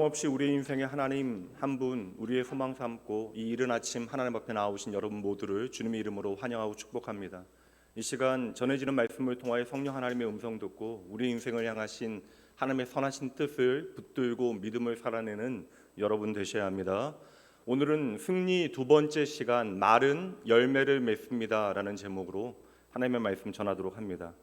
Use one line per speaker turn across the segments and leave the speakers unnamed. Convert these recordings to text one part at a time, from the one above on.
변함없이 우리의 인생에 하나님 한 분 우리의 소망 삼고 이 이른 아침 하나님 앞에 나오신 여러분 모두를 주님의 이름으로 환영하고 축복합니다. 이 시간 전해지는 말씀을 통하여 성령 하나님의 음성 듣고 우리 인생을 향하신 하나님의 선하신 뜻을 붙들고 믿음을 살아내는 여러분 되셔야 합니다. 오늘은 승리 두 번째 시간 말은 열매를 맺습니다 라는 제목으로 하나님의 말씀 전하도록 합니다.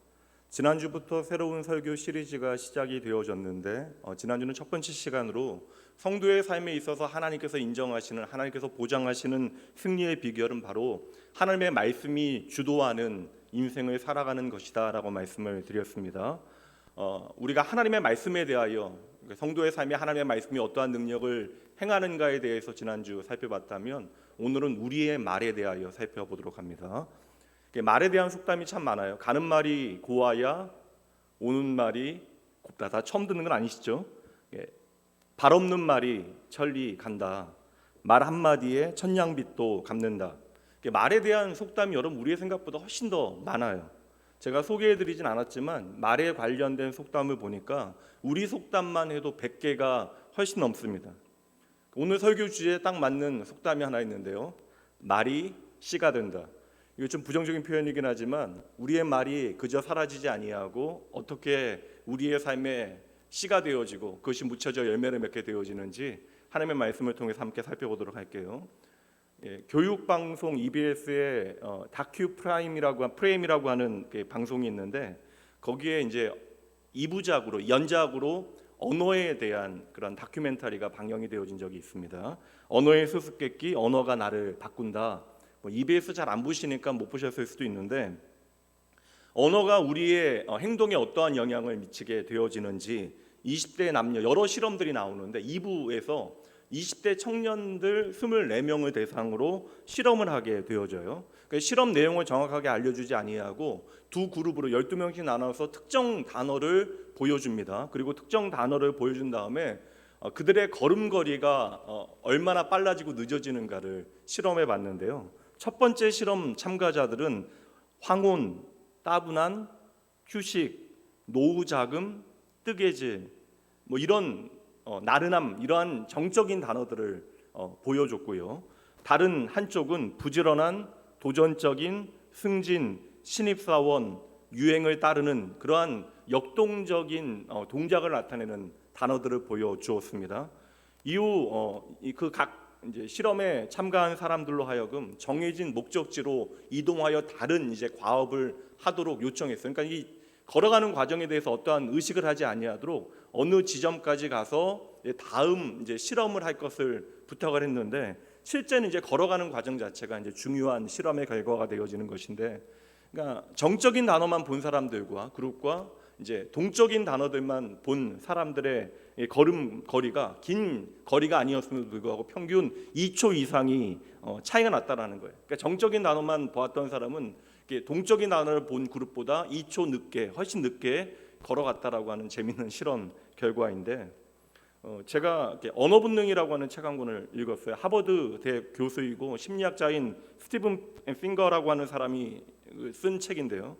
지난주부터 새로운 설교 시리즈가 시작이 되어졌는데 지난주는 첫 번째 시간으로 성도의 삶에 있어서 하나님께서 인정하시는, 하나님께서 보장하시는 승리의 비결은 바로 하나님의 말씀이 주도하는 인생을 살아가는 것이다 라고 말씀을 드렸습니다. 우리가 하나님의 말씀에 대하여, 성도의 삶에 하나님의 말씀이 어떠한 능력을 행하는가에 대해서 지난주 살펴봤다면 오늘은 우리의 말에 대하여 살펴보도록 합니다. 말에 대한 속담이 참 많아요. 가는 말이 고와야 오는 말이 곱다. 다 처음 듣는 건 아니시죠? 발 없는 말이 천리 간다. 말 한마디에 천냥빚도 갚는다. 말에 대한 속담이 여러분 우리의 생각보다 훨씬 더 많아요. 제가 소개해드리진 않았지만 말에 관련된 속담을 보니까 우리 속담만 해도 100개가 훨씬 넘습니다. 오늘 설교 주제에 딱 맞는 속담이 하나 있는데요. 말이 씨가 된다. 이거 좀 부정적인 표현이긴 하지만 우리의 말이 그저 사라지지 아니하고 어떻게 우리의 삶에 씨가 되어지고 그것이 묻혀져 열매를 맺게 되어지는지 하나님의 말씀을 통해서 함께 살펴보도록 할게요. 교육방송 EBS의 다큐 프레임이라고 하는 방송이 있는데 거기에 이제 2부작으로 연작으로 언어에 대한 그런 다큐멘터리가 방영이 되어진 적이 있습니다. 언어의 수수께끼, 언어가 나를 바꾼다. EBS 잘 안 보시니까 못 보셨을 수도 있는데 언어가 우리의 행동에 어떠한 영향을 미치게 되어지는지 20대 남녀 여러 실험들이 나오는데 2부에서 20대 청년들 24명을 대상으로 실험을 하게 되어져요. 그러니까 실험 내용을 정확하게 알려주지 아니하고 두 그룹으로 12명씩 나눠서 특정 단어를 보여줍니다. 그리고 특정 단어를 보여준 다음에 그들의 걸음걸이가 얼마나 빨라지고 늦어지는가를 실험해 봤는데요. 첫 번째 실험 참가자들은 황혼, 따분한, 휴식, 노후자금, 뜨개질 이런 나른함 이러한 정적인 단어들을 보여줬고요. 다른 한쪽은 부지런한, 도전적인, 승진, 신입사원, 유행을 따르는 그러한 역동적인 동작을 나타내는 단어들을 보여주었습니다. 이후 각 이제 실험에 참가한 사람들로 하여금 정해진 목적지로 이동하여 다른 이제 과업을 하도록 요청했어요. 그러니까 이 걸어가는 과정에 대해서 어떠한 의식을 하지 아니하도록 어느 지점까지 가서 다음 이제 실험을 할 것을 부탁을 했는데 실제는 이제 걸어가는 과정 자체가 이제 중요한 실험의 결과가 되어지는 것인데, 그러니까 정적인 단어만 본 사람들과 그룹과 이제 동적인 단어들만 본 사람들의 걸음거리가 긴 거리가 아니었음에도 불구하고 평균 2초 이상이 차이가 났다라는 거예요. 그러니까 정적인 단어만 보았던 사람은 동적인 단어를 본 그룹보다 2초 늦게, 훨씬 늦게 걸어갔다라고 하는 재미있는 실험 결과인데, 제가 언어 본능이라고 하는 책 한 권을 읽었어요. 하버드 대학 교수이고 심리학자인 스티븐 핑거라고 하는 사람이 쓴 책인데요.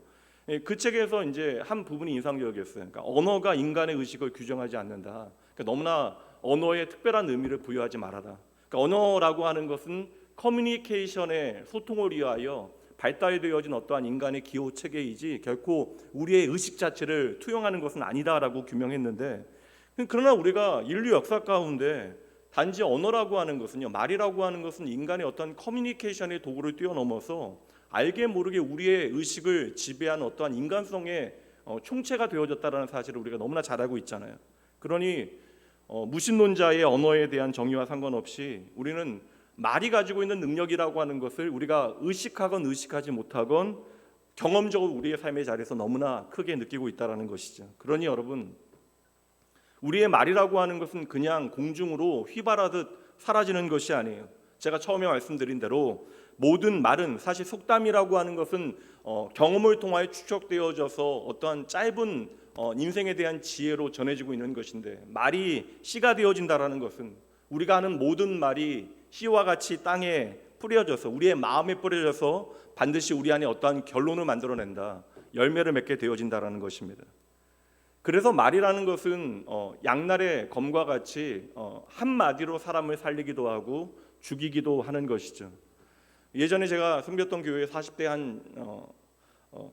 그 책에서 이제 한 부분이 인상적이었어요. 그러니까 언어가 인간의 의식을 규정하지 않는다. 그러니까 너무나 언어에 특별한 의미를 부여하지 말아라. 그러니까 언어라고 하는 것은 커뮤니케이션의 소통을 위하여 발달되어진 어떠한 인간의 기호 체계이지 결코 우리의 의식 자체를 투영하는 것은 아니다라고 규명했는데, 그러나 우리가 인류 역사 가운데 단지 언어라고 하는 것은요, 말이라고 하는 것은 인간의 어떤 커뮤니케이션의 도구를 뛰어넘어서 알게 모르게 우리의 의식을 지배하는 어떠한 인간성의 총체가 되어졌다는 사실을 우리가 너무나 잘 알고 있잖아요. 그러니 무신론자의 언어에 대한 정의와 상관없이 우리는 말이 가지고 있는 능력이라고 하는 것을 우리가 의식하건 의식하지 못하건 경험적으로 우리의 삶의 자리에서 너무나 크게 느끼고 있다는 것이죠. 그러니 여러분, 우리의 말이라고 하는 것은 그냥 공중으로 휘발하듯 사라지는 것이 아니에요. 제가 처음에 말씀드린 대로 모든 말은 사실 속담이라고 하는 것은 경험을 통하여 축적되어져서 어떠한 짧은 인생에 대한 지혜로 전해지고 있는 것인데, 말이 씨가 되어진다라는 것은 우리가 하는 모든 말이 씨와 같이 땅에 뿌려져서 우리의 마음에 뿌려져서 반드시 우리 안에 어떠한 결론을 만들어낸다, 열매를 맺게 되어진다라는 것입니다. 그래서 말이라는 것은 양날의 검과 같이 한마디로 사람을 살리기도 하고 죽이기도 하는 것이죠. 예전에 제가 섬겼던 교회에 40대 한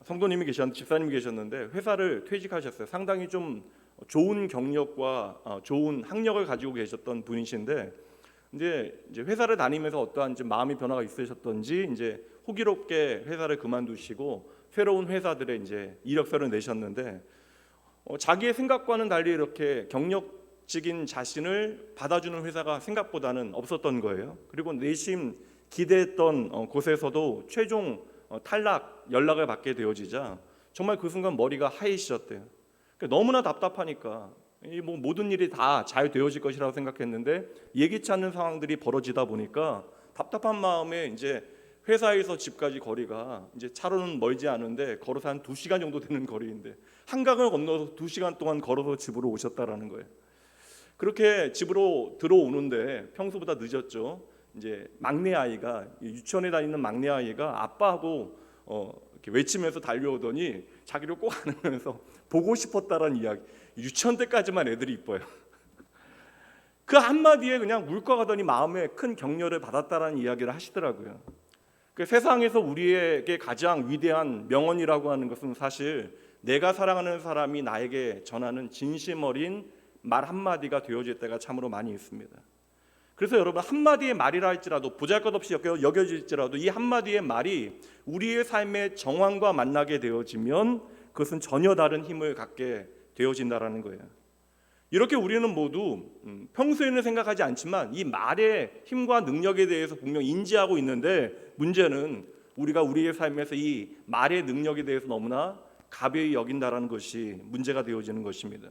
성도님이 집사님이 계셨는데 회사를 퇴직하셨어요. 상당히 좀 좋은 경력과 좋은 학력을 가지고 계셨던 분이신데 이제 회사를 다니면서 어떠한 마음의 변화가 있으셨던지 이제 호기롭게 회사를 그만두시고 새로운 회사들에 이제 이력서를 내셨는데 자기의 생각과는 달리 이렇게 경력직인 자신을 받아주는 회사가 생각보다는 없었던 거예요. 그리고 내심 기대했던 곳에서도 최종 탈락 연락을 받게 되어지자 정말 그 순간 머리가 하얘지셨대요. 그러니까 너무나 답답하니까 모든 일이 다 잘 되어질 것이라고 생각했는데 예기치 않는 상황들이 벌어지다 보니까 답답한 마음에 이제 회사에서 집까지 거리가 이제 차로는 멀지 않은데 걸어서 한 2시간 정도 되는 거리인데 한강을 건너서 2시간 동안 걸어서 집으로 오셨다라는 거예요. 그렇게 집으로 들어오는데 평소보다 늦었죠. 이제 막내 아이가 유치원에 다니는 막내 아이가 아빠하고 이렇게 외치면서 달려오더니 자기를 꼭 안으면서 보고 싶었다라는 이야기. 유치원 때까지만 애들이 이뻐요. 그 한마디에 그냥 울컥하더니 마음에 큰 격려를 받았다라는 이야기를 하시더라고요. 그 세상에서 우리에게 가장 위대한 명언이라고 하는 것은 사실 내가 사랑하는 사람이 나에게 전하는 진심 어린 말 한마디가 되어질 때가 참으로 많이 있습니다. 그래서 여러분 한마디의 말이라 할지라도 보잘것없이 여겨질지라도 이 한마디의 말이 우리의 삶의 정황과 만나게 되어지면 그것은 전혀 다른 힘을 갖게 되어진다라는 거예요. 이렇게 우리는 모두 평소에는 생각하지 않지만 이 말의 힘과 능력에 대해서 분명히 인지하고 있는데 문제는 우리가 우리의 삶에서 이 말의 능력에 대해서 너무나 가벼이 여긴다라는 것이 문제가 되어지는 것입니다.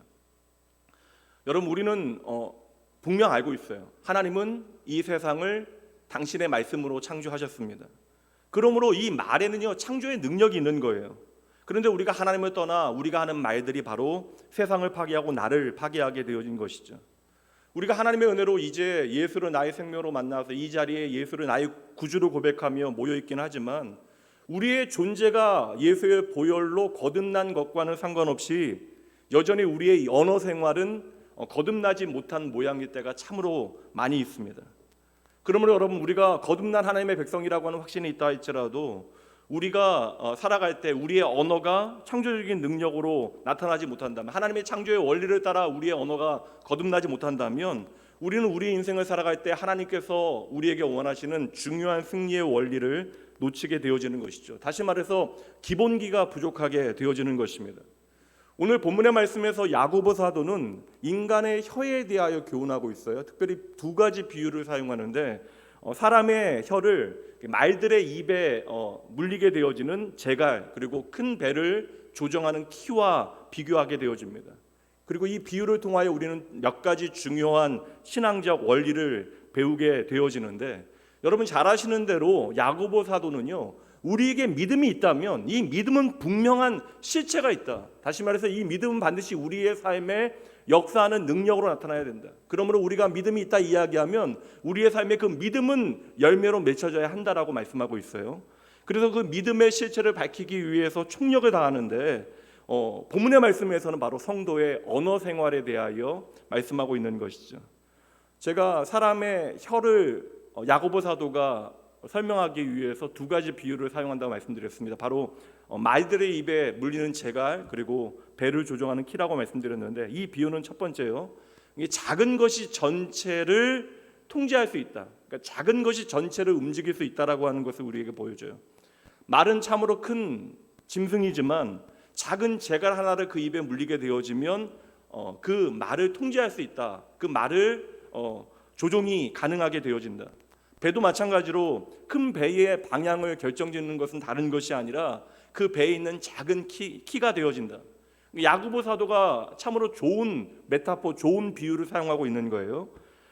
여러분 우리는 분명 알고 있어요. 하나님은 이 세상을 당신의 말씀으로 창조하셨습니다. 그러므로 이 말에는요 창조의 능력이 있는 거예요. 그런데 우리가 하나님을 떠나 우리가 하는 말들이 바로 세상을 파괴하고 나를 파괴하게 되어진 것이죠. 우리가 하나님의 은혜로 이제 예수를 나의 생명으로 만나서 이 자리에 예수를 나의 구주로 고백하며 모여있긴 하지만 우리의 존재가 예수의 보혈로 거듭난 것과는 상관없이 여전히 우리의 언어 생활은 거듭나지 못한 모양일 때가 참으로 많이 있습니다. 그러므로 여러분 우리가 거듭난 하나님의 백성이라고 하는 확신이 있다 할지라도 우리가 살아갈 때 우리의 언어가 창조적인 능력으로 나타나지 못한다면 하나님의 창조의 원리를 따라 우리의 언어가 거듭나지 못한다면 우리는 우리 인생을 살아갈 때 하나님께서 우리에게 원하시는 중요한 승리의 원리를 놓치게 되어지는 것이죠. 다시 말해서 기본기가 부족하게 되어지는 것입니다. 오늘 본문의 말씀에서 야고보 사도는 인간의 혀에 대하여 교훈하고 있어요. 특별히 2가지 비유를 사용하는데 사람의 혀를 말들의 입에 물리게 되어지는 재갈 그리고 큰 배를 조정하는 키와 비교하게 되어집니다. 그리고 이 비유를 통하여 우리는 몇 가지 중요한 신앙적 원리를 배우게 되어지는데 여러분 잘 아시는 대로 야고보 사도는요 우리에게 믿음이 있다면 이 믿음은 분명한 실체가 있다. 다시 말해서 이 믿음은 반드시 우리의 삶에 역사하는 능력으로 나타나야 된다. 그러므로 우리가 믿음이 있다 이야기하면 우리의 삶에 그 믿음은 열매로 맺혀져야 한다라고 말씀하고 있어요. 그래서 그 믿음의 실체를 밝히기 위해서 총력을 다하는데 본문의 말씀에서는 바로 성도의 언어 생활에 대하여 말씀하고 있는 것이죠. 제가 사람의 혀를 야고보 사도가 설명하기 위해서 2가지 비유를 사용한다고 말씀드렸습니다. 바로 말들의 입에 물리는 재갈 그리고 배를 조정하는 키라고 말씀드렸는데 이 비유는 첫 번째요. 이게 작은 것이 전체를 통제할 수 있다. 그러니까 작은 것이 전체를 움직일 수 있다라고 하는 것을 우리에게 보여줘요. 말은 참으로 큰 짐승이지만 작은 재갈 하나를 그 입에 물리게 되어지면 그 말을 통제할 수 있다. 그 말을 조종이 가능하게 되어진다. 배도 마찬가지로 큰 배의 방향을 결정짓는 것은 다른 것이 아니라 그 배에 있는 작은 키가 되어진다. 야고보 사도가 참으로 좋은 메타포, 좋은 비유를 사용하고 있는 거예요.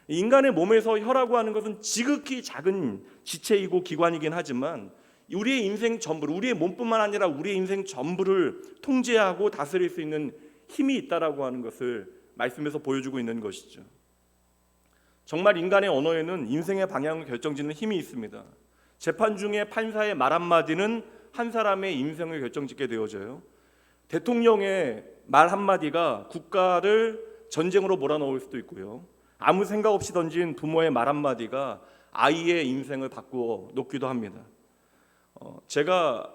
인간의 몸에서 혀라고 하는 것은 지극히 작은 지체이고 기관이긴 하지만 우리의 인생 전부를, 우리의 몸뿐만 아니라 우리의 인생 전부를 통제하고 다스릴 수 있는 힘이 있다라고 하는 것을 말씀에서 보여주고 있는 것이죠. 정말 인간의 언어에는 인생의 방향을 결정짓는 힘이 있습니다. 재판 중에 판사의 말 한마디는 한 사람의 인생을 결정짓게 되어져요. 대통령의 말 한마디가 국가를 전쟁으로 몰아넣을 수도 있고요. 아무 생각 없이 던진 부모의 말 한마디가 아이의 인생을 바꾸어 놓기도 합니다. 제가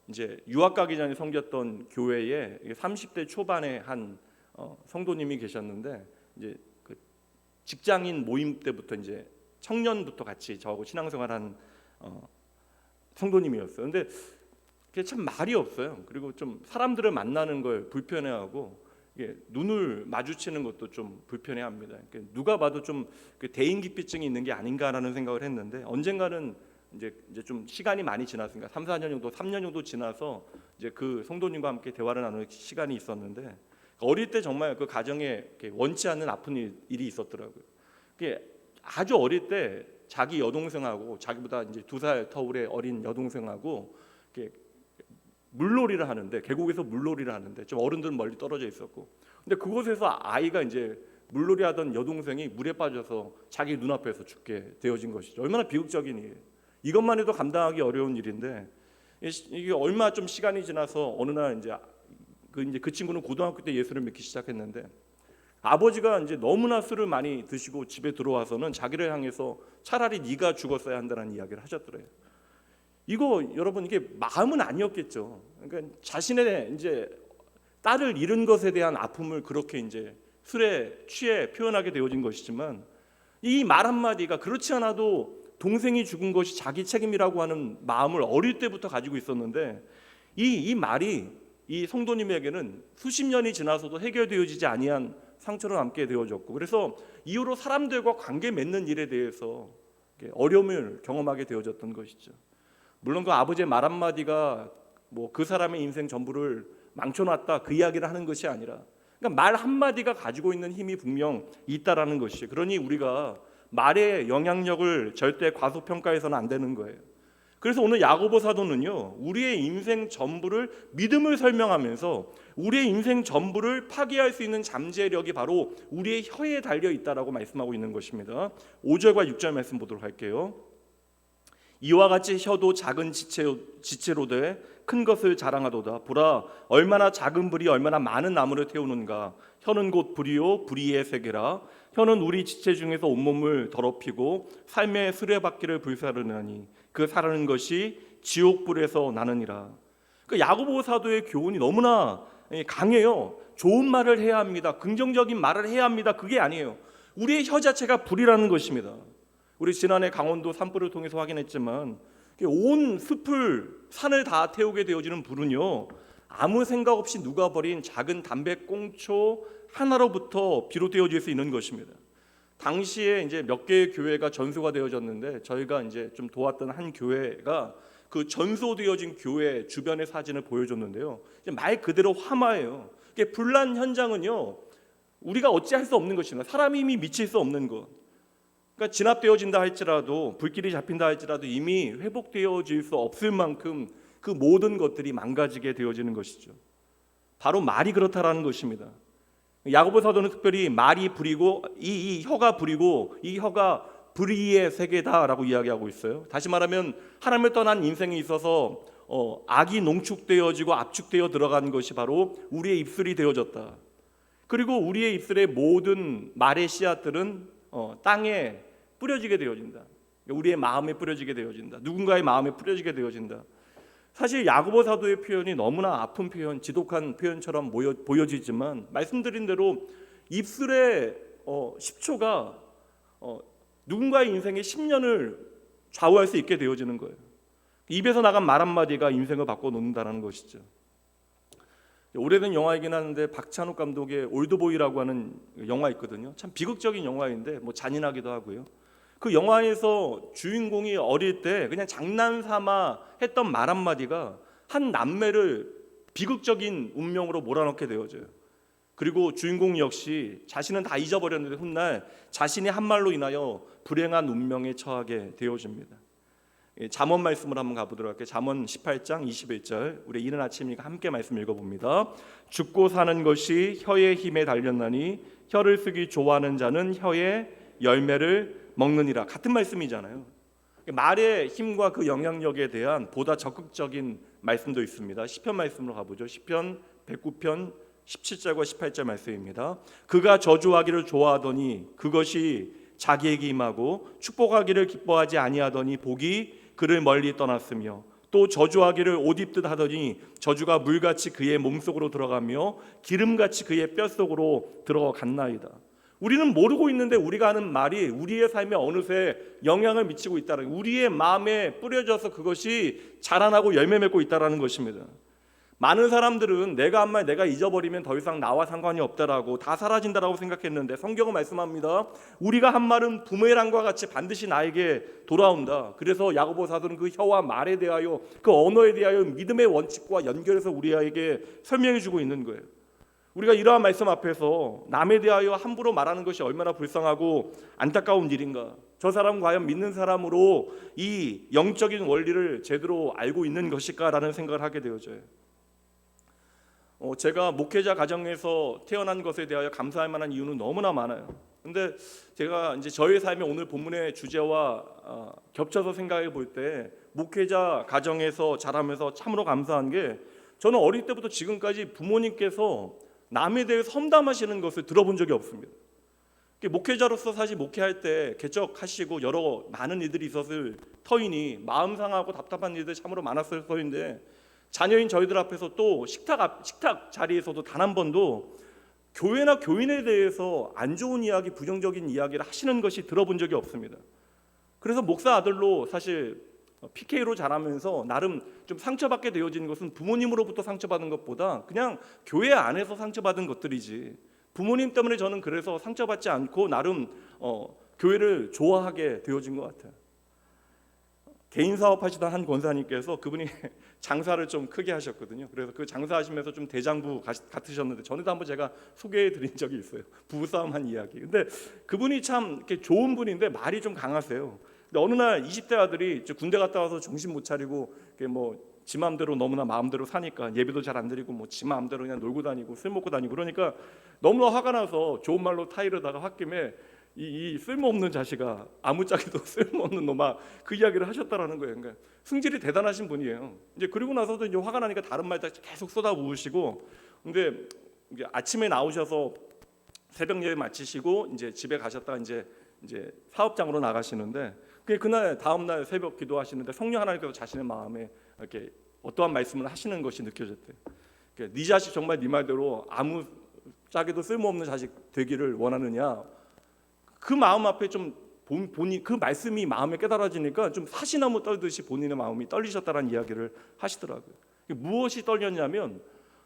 이제 유학 가기 전에 섬겼던 교회에 30대 초반에 한 성도님이 계셨는데, 이제 그 직장인 모임 때부터 이제 청년부터 같이 저하고 신앙생활한 성도님이었어요. 근데 그게 참 말이 없어요. 그리고 좀 사람들을 만나는 걸 불편해하고, 이게 눈을 마주치는 것도 좀 불편해합니다. 그러니까 누가 봐도 좀 대인기피증이 있는 게 아닌가라는 생각을 했는데, 언젠가는 이제 좀 시간이 많이 지났으니까 3, 4년 정도, 3년 정도 지나서 이제 그 성도님과 함께 대화를 나누는 시간이 있었는데, 어릴 때 정말 그 가정에 원치 않는 아픈 일이 있었더라고요. 그게 아주 어릴 때 자기 여동생하고, 자기보다 이제 2살 터울의 어린 여동생하고 이렇게 물놀이를 하는데, 계곡에서 물놀이를 하는데 좀 어른들은 멀리 떨어져 있었고, 근데 그곳에서 아이가 이제 물놀이 하던 여동생이 물에 빠져서 자기 눈앞에서 죽게 되어진 것이죠. 얼마나 비극적인 일이에요. 이것만 해도 감당하기 어려운 일인데, 이게 얼마 좀 시간이 지나서 어느 날 이제 그 친구는 고등학교 때 예수를 믿기 시작했는데, 아버지가 이제 너무나 술을 많이 드시고 집에 들어와서는 자기를 향해서 차라리 네가 죽었어야 한다는 이야기를 하셨더래요. 이거 여러분, 이게 마음은 아니었겠죠. 그러니까 자신의 이제 딸을 잃은 것에 대한 아픔을 그렇게 이제 술에 취해 표현하게 되어진 것이지만, 이 말 한마디가 그렇지 않아도 동생이 죽은 것이 자기 책임이라고 하는 마음을 어릴 때부터 가지고 있었는데, 이 말이 이 성도님에게는 수십 년이 지나서도 해결되어지지 아니한 상처로 남게 되어졌고, 그래서 이후로 사람들과 관계 맺는 일에 대해서 어려움을 경험하게 되어졌던 것이죠. 물론 그 아버지의 말 한마디가 뭐 그 사람의 인생 전부를 망쳐놨다, 그 이야기를 하는 것이 아니라, 그러니까 말 한마디가 가지고 있는 힘이 분명 있다라는 것이죠. 그러니 우리가 말의 영향력을 절대 과소평가해서는 안 되는 거예요. 그래서 오늘 야고보 사도는요, 우리의 인생 전부를 믿음을 설명하면서 우리의 인생 전부를 파괴할 수 있는 잠재력이 바로 우리의 혀에 달려 있다라고 말씀하고 있는 것입니다. 5절과 6절 말씀 보도록 할게요. 이와 같이 혀도 작은 지체로 돼 큰 것을 자랑하도다. 보라, 얼마나 작은 불이 얼마나 많은 나무를 태우는가. 혀는 곧 불이요 불의의 세계라. 혀는 우리 지체 중에서 온몸을 더럽히고 삶의 수레바퀴를 불사르나니 그 사르는 것이 지옥불에서 나느니라. 그 야고보 사도의 교훈이 너무나 강해요. 좋은 말을 해야 합니다. 긍정적인 말을 해야 합니다. 그게 아니에요. 우리의 혀 자체가 불이라는 것입니다. 우리 지난해 강원도 산불을 통해서 확인했지만, 온 숲을, 산을 다 태우게 되어지는 불은요, 아무 생각 없이 누가 버린 작은 담배꽁초 하나로부터 비롯되어질 수 있는 것입니다. 당시에 이제 몇 개의 교회가 전소가 되어졌는데, 저희가 이제 좀 도왔던 한 교회가 그 전소되어진 교회 주변의 사진을 보여줬는데요, 말 그대로 화마예요. 불난 현장은요, 우리가 어찌할 수 없는 것입니다. 사람이 이미 미칠 수 없는 것. 그러니까 진압되어진다 할지라도, 불길이 잡힌다 할지라도 이미 회복되어질 수 없을 만큼 그 모든 것들이 망가지게 되어지는 것이죠. 바로 말이 그렇다라는 것입니다. 야고보 사도는 특별히 말이 불이고 이 혀가 불이고 이 혀가 불의의 세계다라고 이야기하고 있어요. 다시 말하면 하나님을 떠난 인생에 있어서 악이 농축되어지고 압축되어 들어간 것이 바로 우리의 입술이 되어졌다. 그리고 우리의 입술의 모든 말의 씨앗들은 땅에 뿌려지게 되어진다. 우리의 마음에 뿌려지게 되어진다. 누군가의 마음에 뿌려지게 되어진다. 사실 야고보 사도의 표현이 너무나 아픈 표현, 지독한 표현처럼 보여지지만, 말씀드린 대로 입술의 10초가 누군가의 인생의 10년을 좌우할 수 있게 되어지는 거예요. 입에서 나간 말 한마디가 인생을 바꿔놓는다는 것이죠. 오래된 영화이긴 하는데 박찬욱 감독의 올드보이라고 하는 영화 있거든요. 참 비극적인 영화인데 뭐 잔인하기도 하고요. 그 영화에서 주인공이 어릴 때 그냥 장난삼아 했던 말 한마디가 한 남매를 비극적인 운명으로 몰아넣게 되어져요. 그리고 주인공 역시 자신은 다 잊어버렸는데 훗날 자신이 한 말로 인하여 불행한 운명에 처하게 되어집니다. 잠언 말씀을 한번 가보도록 할게요. 잠언 18장 21절, 우리 이른 아침이니까 함께 말씀 읽어봅니다. 죽고 사는 것이 혀의 힘에 달렸나니 혀를 쓰기 좋아하는 자는 혀의 열매를 먹느니라. 같은 말씀이잖아요. 말의 힘과 그 영향력에 대한 보다 적극적인 말씀도 있습니다. 시편 말씀으로 가보죠. 시편 109편 17절과 18절 말씀입니다. 그가 저주하기를 좋아하더니 그것이 자기에게 임하고 축복하기를 기뻐하지 아니하더니 복이 그를 멀리 떠났으며 또 저주하기를 옷 입듯 하더니 저주가 물같이 그의 몸속으로 들어가며 기름같이 그의 뼛속으로 들어갔나이다. 우리는 모르고 있는데 우리가 하는 말이 우리의 삶에 어느새 영향을 미치고 있다는, 우리의 마음에 뿌려져서 그것이 자라나고 열매 맺고 있다는 것입니다. 많은 사람들은 내가 한 말 내가 잊어버리면 더 이상 나와 상관이 없다라고, 다 사라진다라고 생각했는데 성경은 말씀합니다. 우리가 한 말은 부메랑과 같이 반드시 나에게 돌아온다. 그래서 야고보 사도는 그 혀와 말에 대하여, 그 언어에 대하여 믿음의 원칙과 연결해서 우리에게 설명해 주고 있는 거예요. 우리가 이러한 말씀 앞에서 남에 대하여 함부로 말하는 것이 얼마나 불쌍하고 안타까운 일인가. 저 사람 과연 믿는 사람으로 이 영적인 원리를 제대로 알고 있는 것일까라는 생각을 하게 되어져요. 제가 목회자 가정에서 태어난 것에 대하여 감사할 만한 이유는 너무나 많아요. 근데 제가 이제 저의 삶의 오늘 본문의 주제와 겹쳐서 생각해 볼 때 목회자 가정에서 자라면서 참으로 감사한 게, 저는 어릴 때부터 지금까지 부모님께서 남에 대해 험담하시는 것을 들어본 적이 없습니다. 목회자로서 사실 목회할 때 개척하시고 여러 많은 일들이 있었을 터이니 마음 상하고 답답한 일들 참으로 많았을 터인데, 자녀인 저희들 앞에서 또 식탁 자리에서도 단 한 번도 교회나 교인에 대해서 안 좋은 이야기, 부정적인 이야기를 하시는 것이 들어본 적이 없습니다. 그래서 목사 아들로 사실 PK로 자라면서 나름 좀 상처받게 되어진 것은 부모님으로부터 상처받은 것보다 그냥 교회 안에서 상처받은 것들이지, 부모님 때문에 저는 그래서 상처받지 않고 나름 교회를 좋아하게 되어진 것 같아요. 개인 사업하시던 한 권사님께서 그분이 장사를 좀 크게 하셨거든요. 그래서 그 장사하시면서 좀 대장부 같으셨는데 전에도 한번 제가 소개해드린 적이 있어요. 부부싸움한 이야기. 근데 그분이 참 이렇게 좋은 분인데 말이 좀 강하세요. 근데 어느 날 20대 아들이 군대 갔다 와서 정신 못 차리고 지 마음대로 너무나 마음대로 사니까 예배도 잘 안 드리고 지 마음대로 그냥 놀고 다니고 술 먹고 다니고, 그러니까 너무나 화가 나서 좋은 말로 타이르다가 홧김에 이 쓸모없는 자식아, 아무짝에도 쓸모없는 놈아, 그 이야기를 하셨다라는 거예요. 그러니까 승질이 대단하신 분이에요. 이제 그리고 나서도 이제 화가 나니까 다른 말 계속 쏟아부으시고, 근데 이제 아침에 나오셔서 새벽 예배 마치시고 이제 집에 가셨다가 이제 사업장으로 나가시는데, 그날 다음 날 새벽 기도하시는데 성령 하나님께서 자신의 마음에 이렇게 어떠한 말씀을 하시는 것이 느껴졌대요. 네 자식 정말 네 말대로 아무 짝에도 쓸모없는 자식 되기를 원하느냐. 그 마음 앞에 좀 본인 그 말씀이 마음에 깨달아지니까 좀 사시나무 떨듯이 본인의 마음이 떨리셨다는 이야기를 하시더라고요. 무엇이 떨렸냐면,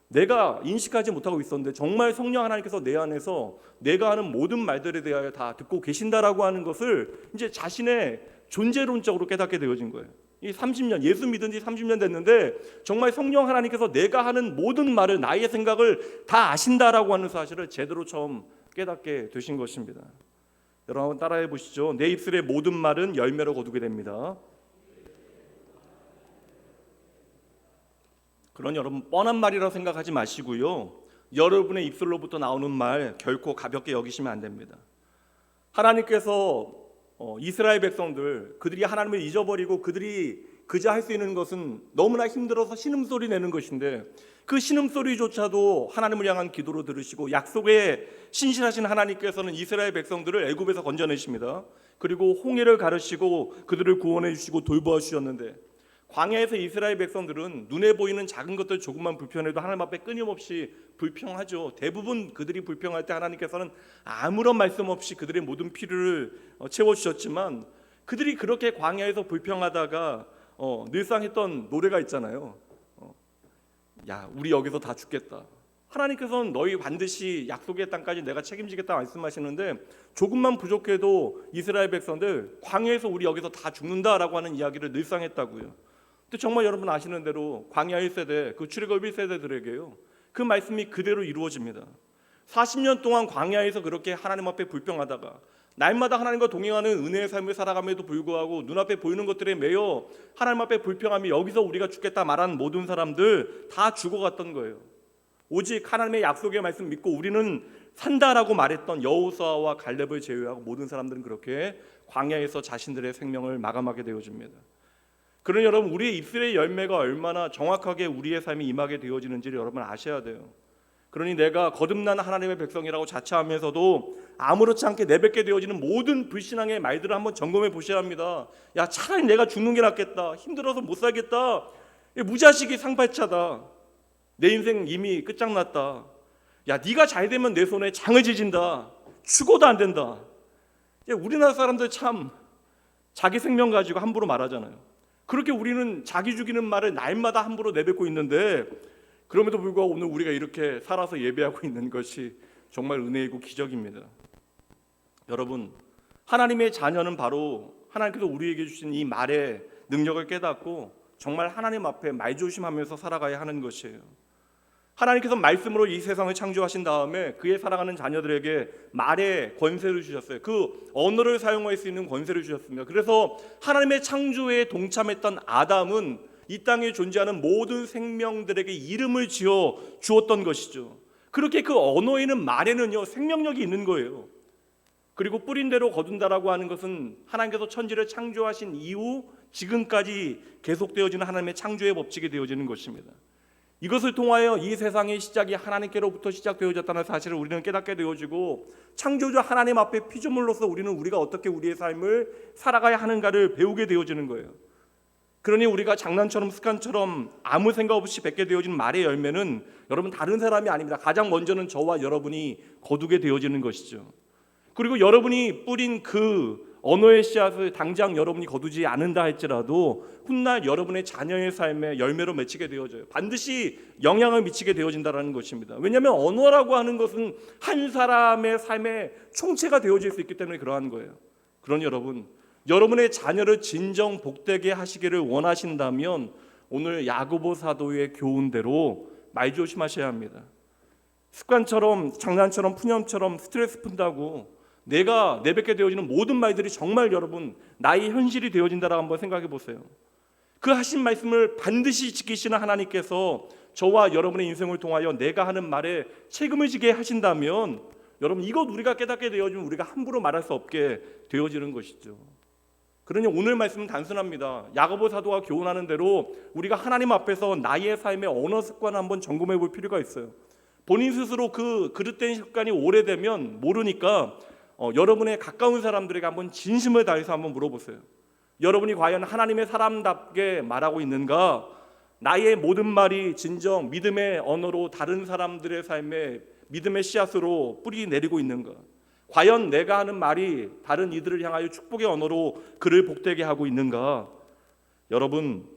내가 인식하지 못하고 있었는데 정말 성령 하나님께서 내 안에서 내가 하는 모든 말들에 대하여 다 듣고 계신다라고 하는 것을 이제 자신의 존재론적으로 깨닫게 되어진 거예요. 이 30년, 예수 믿은 지 30년 됐는데 정말 성령 하나님께서 내가 하는 모든 말을, 나의 생각을 다 아신다라고 하는 사실을 제대로 처음 깨닫게 되신 것입니다. 여러분 한번 따라해 보시죠. 내 입술의 모든 말은 열매로 거두게 됩니다. 그런 여러분 뻔한 말이라고 생각하지 마시고요. 여러분의 입술로부터 나오는 말 결코 가볍게 여기시면 안 됩니다. 하나님께서 이스라엘 백성들, 그들이 하나님을 잊어버리고 그들이 그저 할 수 있는 것은 너무나 힘들어서 신음소리 내는 것인데, 그 신음소리조차도 하나님을 향한 기도로 들으시고 약속에 신실하신 하나님께서는 이스라엘 백성들을 애굽에서 건져내십니다. 그리고 홍해를 가르시고 그들을 구원해 주시고 돌보아 주셨는데, 광야에서 이스라엘 백성들은 눈에 보이는 작은 것들 조금만 불편해도 하나님 앞에 끊임없이 불평하죠. 대부분 그들이 불평할 때 하나님께서는 아무런 말씀 없이 그들의 모든 필요를 채워주셨지만, 그들이 그렇게 광야에서 불평하다가 늘상 했던 노래가 있잖아요. 야, 우리 여기서 다 죽겠다. 하나님께서는 너희 반드시 약속의 땅까지 내가 책임지겠다 말씀하시는데, 조금만 부족해도 이스라엘 백성들 광야에서 우리 여기서 다 죽는다라고 하는 이야기를 늘상 했다고요. 근데 정말 여러분 아시는 대로 광야 1세대, 그 출애굽 1세대들에게요, 그 말씀이 그대로 이루어집니다. 40년 동안 광야에서 그렇게 하나님 앞에 불평하다가 날마다 하나님과 동행하는 은혜의 삶을 살아감에도 불구하고 눈앞에 보이는 것들에 매여 하나님 앞에 불평하며 여기서 우리가 죽겠다 말하는 모든 사람들 다 죽어갔던 거예요. 오직 하나님의 약속의 말씀 믿고 우리는 산다라고 말했던 여호수아와 갈렙을 제외하고 모든 사람들은 그렇게 광야에서 자신들의 생명을 마감하게 되어집니다. 그러니 여러분, 우리의 입술의 열매가 얼마나 정확하게 우리의 삶에 임하게 되어지는지를 여러분 아셔야 돼요. 그러니 내가 거듭난 하나님의 백성이라고 자처하면서도 아무렇지 않게 내뱉게 되어지는 모든 불신앙의 말들을 한번 점검해 보셔야 합니다. 야, 차라리 내가 죽는 게 낫겠다. 힘들어서 못 살겠다. 무자식이 상팔차다. 내 인생 이미 끝장났다. 야, 네가 잘 되면 내 손에 장을 지진다. 죽어도 안 된다. 우리나라 사람들 참 자기 생명 가지고 함부로 말하잖아요. 그렇게 우리는 자기 죽이는 말을 날마다 함부로 내뱉고 있는데, 그럼에도 불구하고 오늘 우리가 이렇게 살아서 예배하고 있는 것이 정말 은혜이고 기적입니다. 여러분, 하나님의 자녀는 바로 하나님께서 우리에게 주신 이 말의 능력을 깨닫고 정말 하나님 앞에 말조심하면서 살아가야 하는 것이에요. 하나님께서 말씀으로 이 세상을 창조하신 다음에 그의 사랑하는 자녀들에게 말의 권세를 주셨어요. 그 언어를 사용할 수 있는 권세를 주셨습니다. 그래서 하나님의 창조에 동참했던 아담은 이 땅에 존재하는 모든 생명들에게 이름을 지어 주었던 것이죠. 그렇게 그 언어에는, 말에는요, 생명력이 있는 거예요. 그리고 뿌린 대로 거둔다라고 하는 것은 하나님께서 천지를 창조하신 이후 지금까지 계속되어지는 하나님의 창조의 법칙이 되어지는 것입니다. 이것을 통하여 이 세상의 시작이 하나님께로부터 시작되어졌다는 사실을 우리는 깨닫게 되어지고, 창조주 하나님 앞에 피조물로서 우리가 어떻게 우리의 삶을 살아가야 하는가를 배우게 되어지는 거예요. 그러니 우리가 장난처럼 습관처럼 아무 생각 없이 맺게 되어진 말의 열매는 여러분 다른 사람이 아닙니다. 가장 먼저는 저와 여러분이 거두게 되어지는 것이죠. 그리고 여러분이 뿌린 그 언어의 씨앗을 당장 여러분이 거두지 않는다 할지라도 훗날 여러분의 자녀의 삶에 열매로 맺히게 되어져요. 반드시 영향을 미치게 되어진다는 것입니다. 왜냐하면 언어라고 하는 것은 한 사람의 삶의 총체가 되어질 수 있기 때문에 그러한 거예요. 그러니 여러분의 자녀를 진정 복되게 하시기를 원하신다면 오늘 야고보 사도의 교훈대로 말 조심하셔야 합니다. 습관처럼, 장난처럼, 푸념처럼 스트레스 푼다고 내가 내뱉게 되어지는 모든 말들이 정말 여러분 나의 현실이 되어진다라고 한번 생각해 보세요. 그 하신 말씀을 반드시 지키시는 하나님께서 저와 여러분의 인생을 통하여 내가 하는 말에 책임을 지게 하신다면 여러분, 이것 우리가 깨닫게 되어지면 우리가 함부로 말할 수 없게 되어지는 것이죠. 그러니 오늘 말씀은 단순합니다. 야고보 사도가 교훈하는 대로 우리가 하나님 앞에서 나의 삶의 언어 습관을 한번 점검해 볼 필요가 있어요. 본인 스스로 그 그릇된 습관이 오래되면 모르니까 여러분의 가까운 사람들에게 한번 진심을 다해서 한번 물어보세요. 여러분이 과연 하나님의 사람답게 말하고 있는가? 나의 모든 말이 진정 믿음의 언어로 다른 사람들의 삶에 믿음의 씨앗으로 뿌리 내리고 있는가? 과연 내가 하는 말이 다른 이들을 향하여 축복의 언어로 그를 복되게 하고 있는가? 여러분,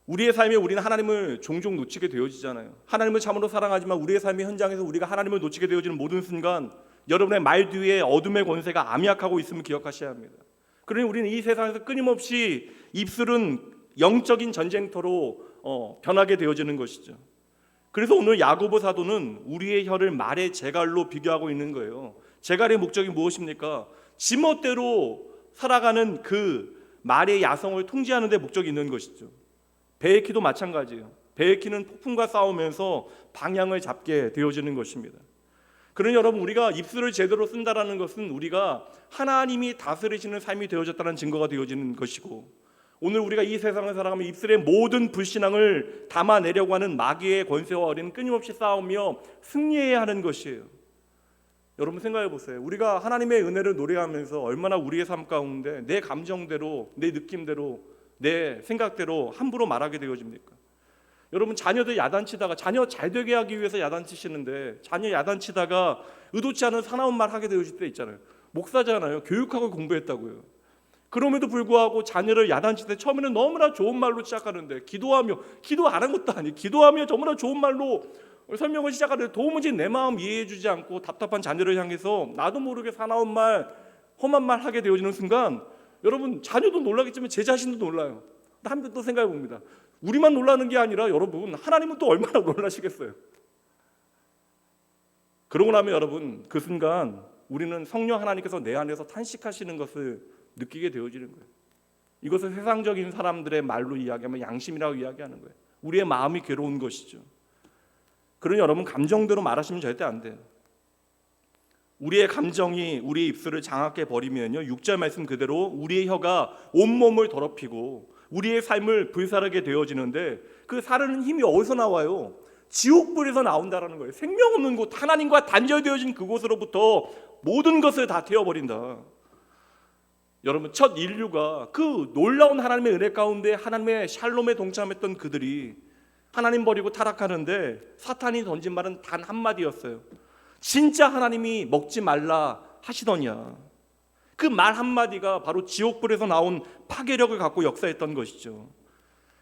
우리의 삶에 우리는 하나님을 종종 놓치게 되어지잖아요. 하나님을 참으로 사랑하지만 우리의 삶의 현장에서 우리가 하나님을 놓치게 되어지는 모든 순간 여러분의 말 뒤에 어둠의 권세가 암약하고 있음을 기억하셔야 합니다. 그러니 우리는 이 세상에서 끊임없이 입술은 영적인 전쟁터로 변하게 되어지는 것이죠. 그래서 오늘 야고보 사도는 우리의 혀를 말의 제갈로 비교하고 있는 거예요. 제갈의 목적이 무엇입니까? 지멋대로 살아가는 그 말의 야성을 통제하는 데 목적이 있는 것이죠. 배의 키도 마찬가지예요. 배의 키는 폭풍과 싸우면서 방향을 잡게 되어지는 것입니다. 그러니 여러분, 우리가 입술을 제대로 쓴다라는 것은 우리가 하나님이 다스리시는 삶이 되어졌다는 증거가 되어지는 것이고, 오늘 우리가 이 세상을 살아가며 입술의 모든 불신앙을 담아내려고 하는 마귀의 권세와 우리는 끊임없이 싸우며 승리해야 하는 것이에요. 여러분 생각해 보세요. 우리가 하나님의 은혜를 노래하면서 얼마나 우리의 삶 가운데 내 감정대로, 내 느낌대로, 내 생각대로 함부로 말하게 되어집니까? 여러분, 자녀들 야단치다가, 자녀 잘 되게 하기 위해서 야단치시는데 자녀 야단치다가 의도치 않은 사나운 말 하게 되어질 때 있잖아요. 목사잖아요. 교육학을 공부했다고요. 그럼에도 불구하고 자녀를 야단칠 때 처음에는 너무나 좋은 말로 시작하는데 기도 안 한 것도 아니에요. 기도하며 너무나 좋은 말로 설명을 시작하는데 도무지 내 마음 이해해주지 않고 답답한 자녀를 향해서 나도 모르게 사나운 말, 험한 말 하게 되어지는 순간 여러분, 자녀도 놀라겠지만 제 자신도 놀라요. 한번 또 생각해 봅니다. 우리만 놀라는 게 아니라 여러분, 하나님은 또 얼마나 놀라시겠어요. 그러고 나면 여러분, 그 순간 우리는 성령 하나님께서 내 안에서 탄식하시는 것을 느끼게 되어지는 거예요. 이것을 세상적인 사람들의 말로 이야기하면 양심이라고 이야기하는 거예요. 우리의 마음이 괴로운 것이죠. 그러니 여러분, 감정대로 말하시면 절대 안 돼요. 우리의 감정이 우리의 입술을 장악해 버리면요, 6절 말씀 그대로 우리의 혀가 온몸을 더럽히고 우리의 삶을 불사르게 되어지는데, 그 사르는 힘이 어디서 나와요?
지옥불에서 나온다라는 거예요. 생명 없는 곳, 하나님과 단절되어진 그곳으로부터 모든 것을 다 태워버린다. 여러분, 첫 인류가 그 놀라운 하나님의 은혜 가운데 하나님의 샬롬에 동참했던 그들이 하나님 버리고 타락하는데 사탄이 던진 말은 단 한마디였어요. 진짜 하나님이 먹지 말라 하시더냐. 그 말 한마디가 바로 지옥불에서 나온 파괴력을 갖고 역사했던 것이죠.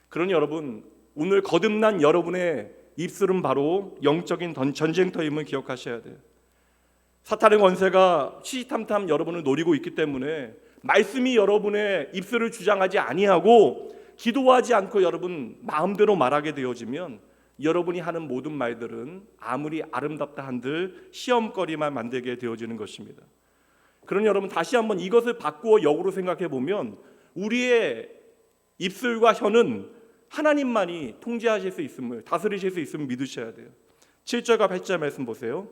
그러니 여러분, 오늘 거듭난 여러분의 입술은 바로 영적인 전쟁터임을 기억하셔야 돼요. 사탄의 권세가 시시탐탐 여러분을 노리고 있기 때문에 말씀이 여러분의 입술을 주장하지 아니하고 기도하지 않고 여러분 마음대로 말하게 되어지면 여러분이 하는 모든 말들은 아무리 아름답다 한들 시험거리만 만들게 되어지는 것입니다. 그러니 여러분, 다시 한번 이것을 바꾸어 역으로 생각해 보면 우리의 입술과 혀는 하나님만이 통제하실 수 있음을, 다스리실 수 있음을 믿으셔야 돼요. 7절과 8절 말씀 보세요.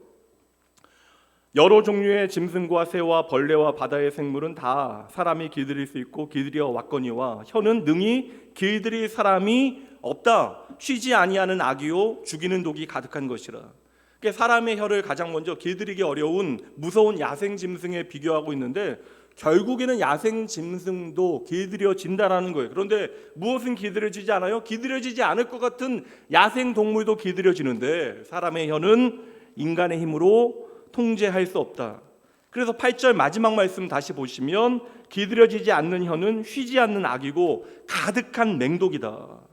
여러 종류의 짐승과 새와 벌레와 바다의 생물은 다 사람이 길들일 수 있고 길들여 왔거니와 혀는 능히 길들일 사람이 없다. 쉬지 아니하는 악이요 죽이는 독이 가득한 것이라. 그러니까 사람의 혀를 가장 먼저 길들이기 어려운 무서운 야생 짐승에 비교하고 있는데 결국에는 야생 짐승도 길들여진다라는 거예요. 그런데 무엇은 길들여지지 않아요? 길들여지지 않을 것 같은 야생 동물도 길들여지는데 사람의 혀는 인간의 힘으로 통제할 수 없다. 그래서 8절 마지막 말씀 다시 보시면 길들여지지 않는 혀는 쉬지 않는 악이고 가득한 맹독이다.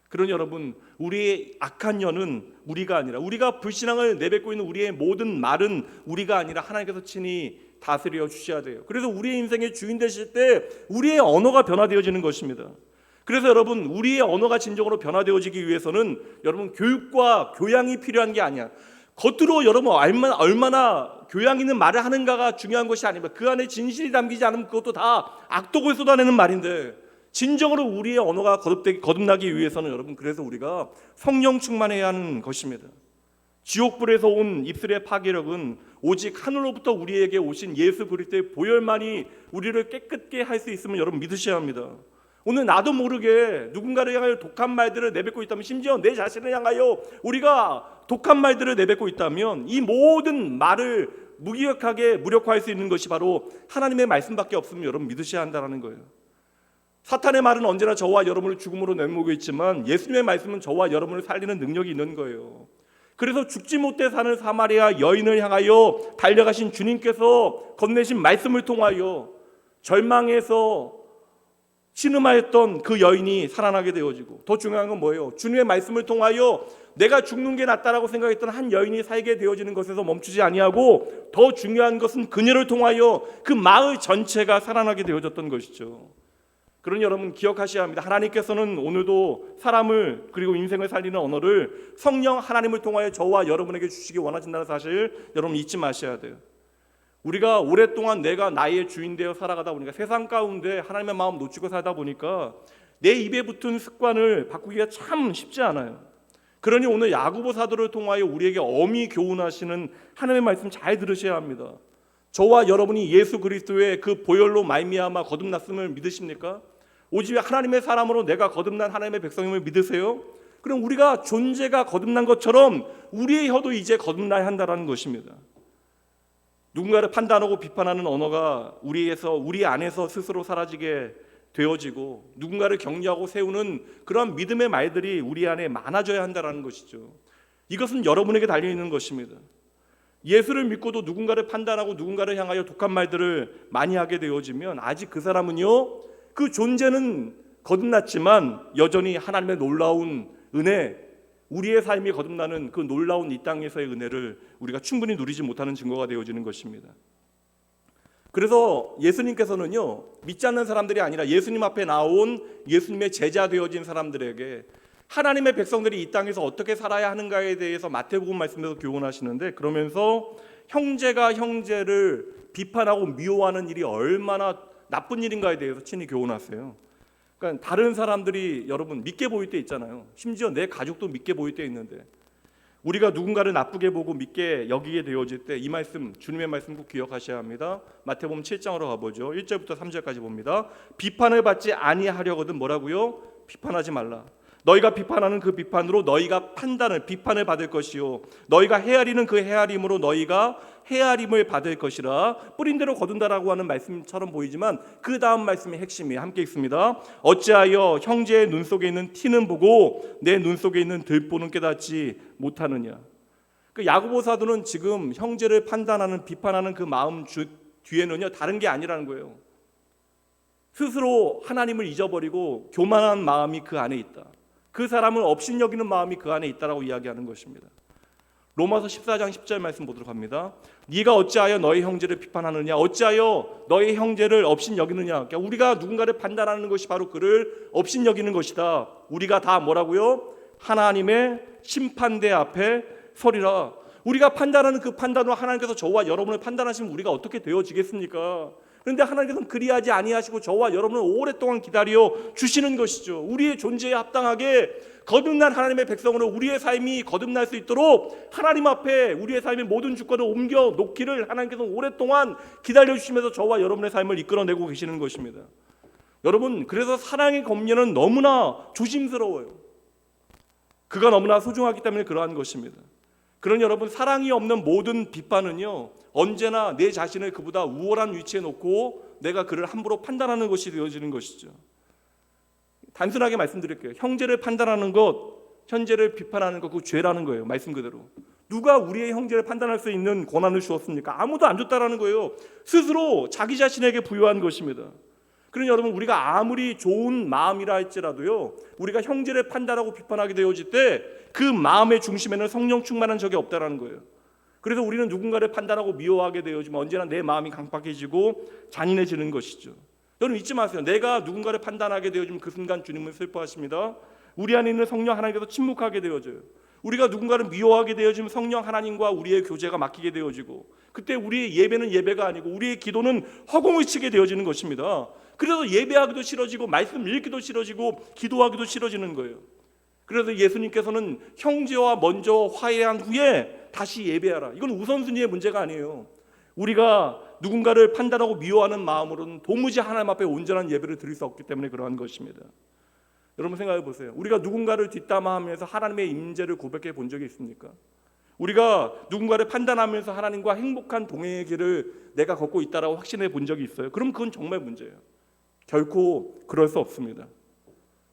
그러니 여러분, 우리의 악한 혀는 우리가 아니라, 우리가 불신앙을 내뱉고 있는 우리의 모든 말은 우리가 아니라 하나님께서 친히 다스려 주셔야 돼요. 그래서 우리의 인생의 주인 되실 때 우리의 언어가 변화되어지는 것입니다. 그래서 여러분, 우리의 언어가 진정으로 변화되어지기 위해서는 여러분 교육과 교양이 필요한 게 아니야. 겉으로 여러분 얼마나 교양 있는 말을 하는가가 중요한 것이 아닙니다. 그 안에 진실이 담기지 않으면 그것도 다 악독을 쏟아내는 말인데, 진정으로 우리의 언어가 거듭나기 위해서는 여러분, 그래서 우리가 성령 충만해야 하는 것입니다. 지옥불에서 온 입술의 파괴력은 오직 하늘로부터 우리에게 오신 예수 그리스도의 보혈만이 우리를 깨끗게 할 수 있음을 여러분 믿으셔야 합니다. 오늘 나도 모르게 누군가를 향하여 독한 말들을 내뱉고 있다면, 심지어 내 자신을 향하여 우리가 독한 말들을 내뱉고 있다면 이 모든 말을 무기력하게 무력화할 수 있는 것이 바로 하나님의 말씀밖에 없음을 여러분 믿으셔야 한다는 거예요. 사탄의 말은 언제나 저와 여러분을 죽음으로 내몰고 있지만 예수님의 말씀은 저와 여러분을 살리는 능력이 있는 거예요. 그래서 죽지 못해 사는 사마리아 여인을 향하여 달려가신 주님께서 건네신 말씀을 통하여 절망해서 신음하였던 그 여인이 살아나게 되어지고, 더 중요한 건 뭐예요? 주님의 말씀을 통하여 내가 죽는 게 낫다라고 생각했던 한 여인이 살게 되어지는 것에서 멈추지 아니하고, 더 중요한 것은 그녀를 통하여 그 마을 전체가 살아나게 되어졌던 것이죠. 그러니 여러분 기억하셔야 합니다. 하나님께서는 오늘도 사람을, 그리고 인생을 살리는 언어를 성령 하나님을 통하여 저와 여러분에게 주시기 원하신다는 사실 여러분 잊지 마셔야 돼요. 우리가 오랫동안 내가 나의 주인 되어 살아가다 보니까, 세상 가운데 하나님의 마음 놓치고 살다 보니까 내 입에 붙은 습관을 바꾸기가 참 쉽지 않아요. 그러니 오늘 야고보 사도를 통하여 우리에게 엄히 교훈하시는 하나님의 말씀 잘 들으셔야 합니다. 저와 여러분이 예수 그리스도의 그 보혈로 말미암아 거듭났음을 믿으십니까? 오직 하나님의 사람으로 내가 거듭난 하나님의 백성임을 믿으세요? 그럼 우리가 존재가 거듭난 것처럼 우리의 혀도 이제 거듭나야 한다는 것입니다. 누군가를 판단하고 비판하는 언어가 우리 안에서 스스로 사라지게 되어지고, 누군가를 격려하고 세우는 그런 믿음의 말들이 우리 안에 많아져야 한다는 것이죠. 이것은 여러분에게 달려있는 것입니다. 예수를 믿고도 누군가를 판단하고 누군가를 향하여 독한 말들을 많이 하게 되어지면 아직 그 사람은요, 그 존재는 거듭났지만 여전히 하나님의 놀라운 은혜, 우리의 삶이 거듭나는 그 놀라운 이 땅에서의 은혜를 우리가 충분히 누리지 못하는 증거가 되어지는 것입니다. 그래서 예수님께서는요, 믿지 않는 사람들이 아니라 예수님 앞에 나온 예수님의 제자 되어진 사람들에게 하나님의 백성들이 이 땅에서 어떻게 살아야 하는가에 대해서 마태복음 말씀에서 교훈하시는데, 그러면서 형제가 형제를 비판하고 미워하는 일이 얼마나 나쁜 일인가에 대해서 친히 교훈하세요. 그러니까 다른 사람들이 여러분 믿게 보일 때 있잖아요. 심지어 내 가족도 믿게 보일 때 있는데, 우리가 누군가를 나쁘게 보고 믿게 여기게 되어질 때 이 말씀, 주님의 말씀 꼭 기억하셔야 합니다. 마태복음 7장으로 가보죠. 1절부터 3절까지 봅니다. 비판을 받지 아니하려거든 뭐라고요? 비판하지 말라. 너희가 비판하는 그 비판으로 너희가 비판을 받을 것이요 너희가 헤아리는 그 헤아림으로 너희가 헤아림을 받을 것이라. 뿌린 대로 거둔다라고 하는 말씀처럼 보이지만 그 다음 말씀의 핵심이 함께 있습니다. 어찌하여 형제의 눈 속에 있는 티는 보고 내 눈 속에 있는 들보는 깨닫지 못하느냐. 그 야고보 사도는 지금 형제를 판단하는 비판하는 그 마음 뒤에는요 다른 게 아니라는 거예요. 스스로 하나님을 잊어버리고 교만한 마음이 그 안에 있다. 그 사람을 업신여기는 마음이 그 안에 있다라고 이야기하는 것입니다. 로마서 14장 10절 말씀 보도록 합니다. 네가 어찌하여 너의 형제를 비판하느냐, 어찌하여 너의 형제를 업신여기느냐. 그러니까 우리가 누군가를 판단하는 것이 바로 그를 업신여기는 것이다. 우리가 다 뭐라고요? 하나님의 심판대 앞에 서리라. 우리가 판단하는 그 판단으로 하나님께서 저와 여러분을 판단하시면 우리가 어떻게 되어지겠습니까? 그런데 하나님께서는 그리하지 아니하시고 저와 여러분을 오랫동안 기다려 주시는 것이죠. 우리의 존재에 합당하게 거듭난 하나님의 백성으로 우리의 삶이 거듭날 수 있도록 하나님 앞에 우리의 삶의 모든 주권을 옮겨 놓기를 하나님께서 오랫동안 기다려 주시면서 저와 여러분의 삶을 이끌어내고 계시는 것입니다. 여러분, 그래서 사랑의 검열은 너무나 조심스러워요. 그가 너무나 소중하기 때문에 그러한 것입니다. 그러니 여러분, 사랑이 없는 모든 비판은요 언제나 내 자신을 그보다 우월한 위치에 놓고 내가 그를 함부로 판단하는 것이 되어지는 것이죠. 단순하게 말씀드릴게요. 형제를 판단하는 것, 형제를 비판하는 것, 그 죄라는 거예요. 말씀 그대로. 누가 우리의 형제를 판단할 수 있는 권한을 주었습니까? 아무도 안 줬다라는 거예요. 스스로 자기 자신에게 부여한 것입니다. 그러니 여러분, 우리가 아무리 좋은 마음이라 할지라도요 우리가 형제를 판단하고 비판하게 되어질 때 그 마음의 중심에는 성령 충만한 적이 없다라는 거예요. 그래서 우리는 누군가를 판단하고 미워하게 되어지면 언제나 내 마음이 강팍해지고 잔인해지는 것이죠. 여러분 잊지 마세요. 내가 누군가를 판단하게 되어지면 그 순간 주님은 슬퍼하십니다. 우리 안에 있는 성령 하나님께서 침묵하게 되어져요. 우리가 누군가를 미워하게 되어지면 성령 하나님과 우리의 교제가 막히게 되어지고 그때 우리의 예배는 예배가 아니고 우리의 기도는 허공을 치게 되어지는 것입니다. 그래서 예배하기도 싫어지고 말씀 읽기도 싫어지고 기도하기도 싫어지는 거예요. 그래서 예수님께서는 형제와 먼저 화해한 후에 다시 예배하라. 이건 우선순위의 문제가 아니에요. 우리가 누군가를 판단하고 미워하는 마음으로는 도무지 하나님 앞에 온전한 예배를 드릴 수 없기 때문에 그러한 것입니다. 여러분 생각해 보세요. 우리가 누군가를 뒷담화하면서 하나님의 임재를 고백해 본 적이 있습니까? 우리가 누군가를 판단하면서 하나님과 행복한 동행의 길을 내가 걷고 있다라고 확신해 본 적이 있어요? 그럼 그건 정말 문제예요. 결코 그럴 수 없습니다.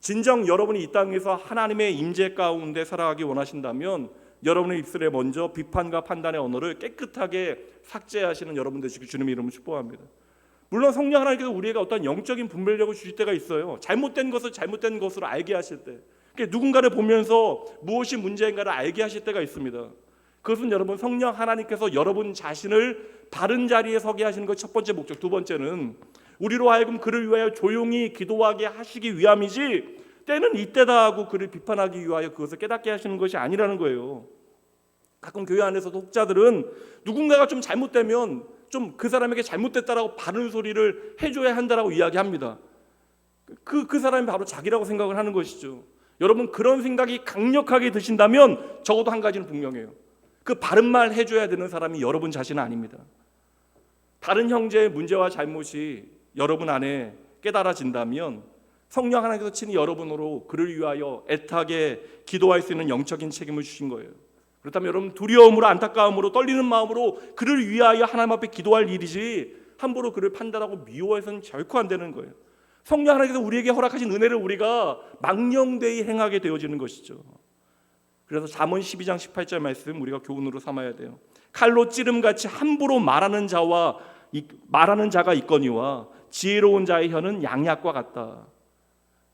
진정 여러분이 이 땅에서 하나님의 임재 가운데 살아가기 원하신다면 여러분의 입술에 먼저 비판과 판단의 언어를 깨끗하게 삭제하시는 여러분 되시길 주님의 이름으로 축복합니다. 물론 성령 하나님께서 우리에게 어떤 영적인 분별력을 주실 때가 있어요. 잘못된 것을 잘못된 것으로 알게 하실 때, 그러니까 누군가를 보면서 무엇이 문제인가를 알게 하실 때가 있습니다. 그것은 여러분 성령 하나님께서 여러분 자신을 바른 자리에 서게 하시는 것 첫 번째 목적. 두 번째는 우리로 하여금 그를 위하여 조용히 기도하게 하시기 위함이지 때는 이때다 하고 그를 비판하기 위하여 그것을 깨닫게 하시는 것이 아니라는 거예요. 가끔 교회 안에서도 혹자들은 누군가가 좀 잘못되면 좀 그 사람에게 잘못됐다라고 바른 소리를 해줘야 한다라고 이야기합니다. 그 사람이 바로 자기라고 생각을 하는 것이죠. 여러분 그런 생각이 강력하게 드신다면 적어도 한 가지는 분명해요. 그 바른 말 해줘야 되는 사람이 여러분 자신은 아닙니다. 다른 형제의 문제와 잘못이 여러분 안에 깨달아진다면 성령 하나님께서 친히 여러분으로 그를 위하여 애타게 기도할 수 있는 영적인 책임을 주신 거예요. 그렇다면 여러분 두려움으로 안타까움으로 떨리는 마음으로 그를 위하여 하나님 앞에 기도할 일이지 함부로 그를 판단하고 미워해서는 결코 안 되는 거예요. 성령 하나님께서 우리에게 허락하신 은혜를 우리가 망령되이 행하게 되어지는 것이죠. 그래서 잠언 12장 18절 말씀 우리가 교훈으로 삼아야 돼요. 칼로 찌름같이 함부로 말하는 자가 있거니와 지혜로운 자의 혀는 양약과 같다.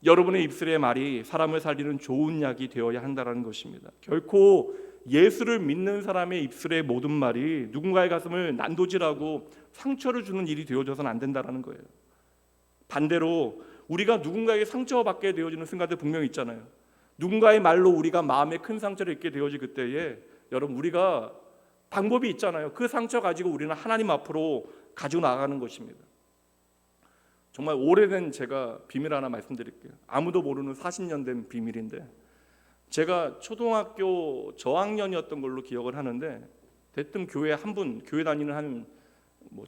여러분의 입술의 말이 사람을 살리는 좋은 약이 되어야 한다는 것입니다. 결코 예수를 믿는 사람의 입술의 모든 말이 누군가의 가슴을 난도질하고 상처를 주는 일이 되어져서는 안 된다는 거예요. 반대로 우리가 누군가에게 상처받게 되어지는 순간들 분명히 있잖아요. 누군가의 말로 우리가 마음에 큰 상처를 입게 되어질 그때에 여러분 우리가 방법이 있잖아요. 그 상처 가지고 우리는 하나님 앞으로 가지고 나가는 것입니다. 정말 오래된 제가 비밀 하나 말씀드릴게요. 아무도 모르는 40년 된 비밀인데 제가 초등학교 저학년이었던 걸로 기억을 하는데 대뜸 교회 한 분, 교회 다니는 한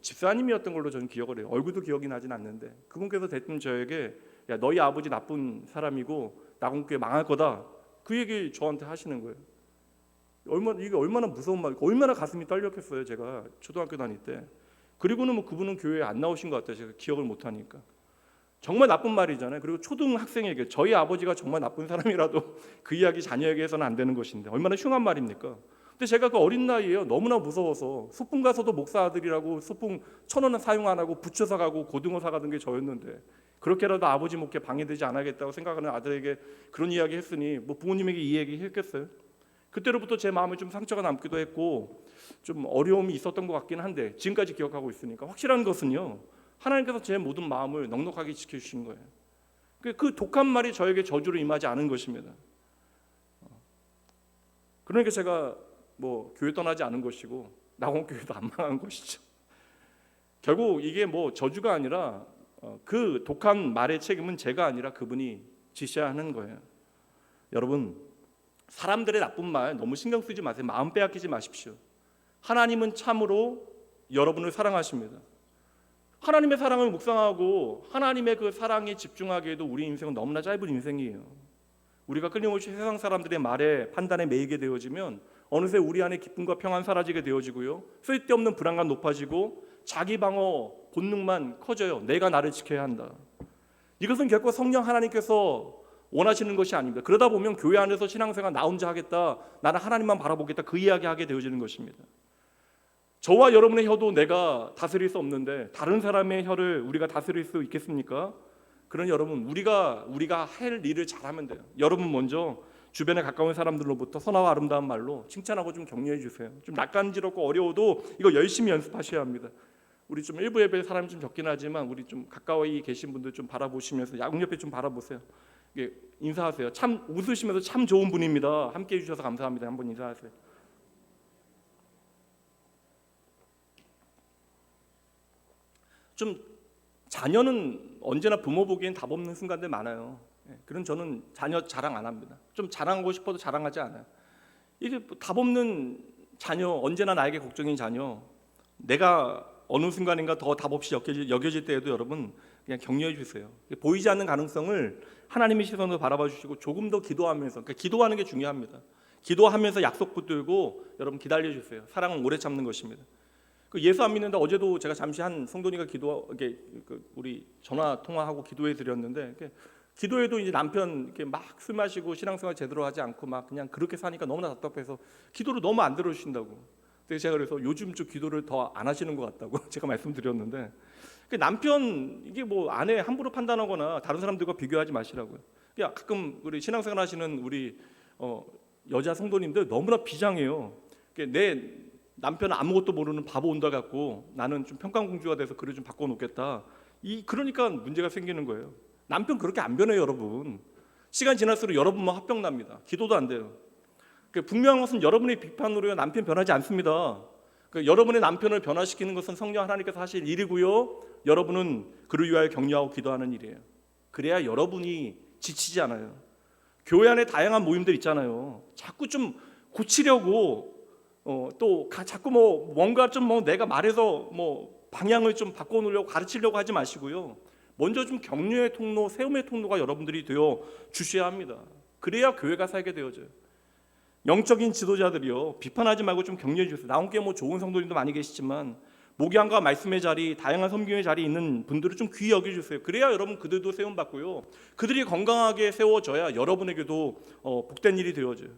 집사님이었던 걸로 저는 기억을 해요. 얼굴도 기억이 나진 않는데 그분께서 대뜸 저에게 야 너희 아버지 나쁜 사람이고 낙원교회 망할 거다. 그 얘기 저한테 하시는 거예요. 이게 얼마나 무서운 말이고 얼마나 가슴이 떨렸겠어요. 제가 초등학교 다닐 때. 그리고는 뭐 그분은 교회에 안 나오신 것 같아요. 제가 기억을 못 하니까. 정말 나쁜 말이잖아요. 그리고 초등학생에게 저희 아버지가 정말 나쁜 사람이라도 그 이야기 자녀에게 해서는 안 되는 것인데 얼마나 흉한 말입니까? 근데 제가 그 어린 나이에요. 너무나 무서워서 소풍 가서도 목사 아들이라고 소풍 1,000원은 사용 안 하고 부처 사가고 고등어 사가던 게 저였는데 그렇게라도 아버지 목회 방해되지 않아야겠다고 생각하는 아들에게 그런 이야기 했으니 뭐 부모님에게 이 얘기 했겠어요? 그때로부터 제 마음에 좀 상처가 남기도 했고 좀 어려움이 있었던 것 같긴 한데 지금까지 기억하고 있으니까 확실한 것은요. 하나님께서 제 모든 마음을 넉넉하게 지켜주신 거예요. 그 독한 말이 저에게 저주로 임하지 않은 것입니다. 그러니까 제가 뭐 교회 떠나지 않은 것이고 낙원교회도 안 망한 것이죠. 결국 이게 뭐 저주가 아니라 그 독한 말의 책임은 제가 아니라 그분이 지셔야 하는 거예요. 여러분 사람들의 나쁜 말 너무 신경 쓰지 마세요. 마음 빼앗기지 마십시오. 하나님은 참으로 여러분을 사랑하십니다. 하나님의 사랑을 묵상하고 하나님의 그 사랑에 집중하기에도 우리 인생은 너무나 짧은 인생이에요. 우리가 끊임없이 세상 사람들의 말에 판단에 매이게 되어지면 어느새 우리 안에 기쁨과 평안 사라지게 되어지고요. 쓸데없는 불안감 높아지고 자기 방어 본능만 커져요. 내가 나를 지켜야 한다. 이것은 결코 성령 하나님께서 원하시는 것이 아닙니다. 그러다 보면 교회 안에서 신앙생활 나 혼자 하겠다, 나는 하나님만 바라보겠다 그 이야기하게 되어지는 것입니다. 저와 여러분의 혀도 내가 다스릴 수 없는데 다른 사람의 혀를 우리가 다스릴 수 있겠습니까? 그러니 여러분 우리가 할 일을 잘하면 돼요. 여러분 먼저 주변에 가까운 사람들로부터 선하고 아름다운 말로 칭찬하고 좀 격려해 주세요. 좀 낯간지럽고 어려워도 이거 열심히 연습하셔야 합니다. 우리 좀 일부 예배 사람이 좀 적긴 하지만 우리 좀 가까이 계신 분들 좀 바라보시면서 야구 옆에 좀 바라보세요. 인사하세요. 참 웃으시면서 참 좋은 분입니다. 함께 해주셔서 감사합니다. 한번 인사하세요. 좀 자녀는 언제나 부모 보기엔 답 없는 순간들 많아요. 그런 저는 자녀 자랑 안 합니다. 좀 자랑하고 싶어도 자랑하지 않아요. 이게 답 없는 자녀, 언제나 나에게 걱정인 자녀, 내가 어느 순간인가 더 답 없이 여겨질 때에도 여러분 그냥 격려해 주세요. 보이지 않는 가능성을 하나님의 시선으로 바라봐 주시고 조금 더 기도하면서, 그러니까 기도하는 게 중요합니다. 기도하면서 약속 붙들고 여러분 기다려 주세요. 사랑은 오래 참는 것입니다. 예수 안 믿는다 어제도 제가 잠시 한 성도니가 우리 전화 통화하고 기도해 드렸는데 기도해도 이제 남편 이렇게 막 술 마시고 신앙생활 제대로 하지 않고 막 그냥 그렇게 사니까 너무나 답답해서 기도를 너무 안 들어주신다고. 그래서 제가 그래서 요즘 좀 기도를 더 안 하시는 것 같다고 제가 말씀드렸는데 남편 이게 뭐 아내 함부로 판단하거나 다른 사람들과 비교하지 마시라고요. 가끔 우리 신앙생활 하시는 우리 여자 성도님들 너무나 비장해요. 내 남편은 아무것도 모르는 바보 온다 갖고 나는 좀 평강공주가 돼서 그를 좀 바꿔놓겠다. 그러니까 문제가 생기는 거예요. 남편 그렇게 안 변해요, 여러분. 시간 지날수록 여러분만 화병납니다. 기도도 안 돼요. 분명한 것은 여러분의 비판으로 남편 변하지 않습니다. 여러분의 남편을 변화시키는 것은 성령 하나님께서 하실 일이고요. 여러분은 그를 위하여 격려하고 기도하는 일이에요. 그래야 여러분이 지치지 않아요. 교회 안에 다양한 모임들 있잖아요. 자꾸 좀 고치려고 또 자꾸 뭔가 좀 내가 말해서 방향을 좀 바꿔놓으려고 가르치려고 하지 마시고요. 먼저 좀 격려의 통로, 세움의 통로가 여러분들이 되어 주셔야 합니다. 그래야 교회가 살게 되어져요. 영적인 지도자들이요, 비판하지 말고 좀 격려해 주세요. 나온게 좋은 성도님도 많이 계시지만 목양과 말씀의 자리, 다양한 섬김의 자리에 있는 분들을 좀 귀히 여겨주세요. 그래야 여러분 그들도 세움 받고요. 그들이 건강하게 세워져야 여러분에게도 복된 일이 되어져요.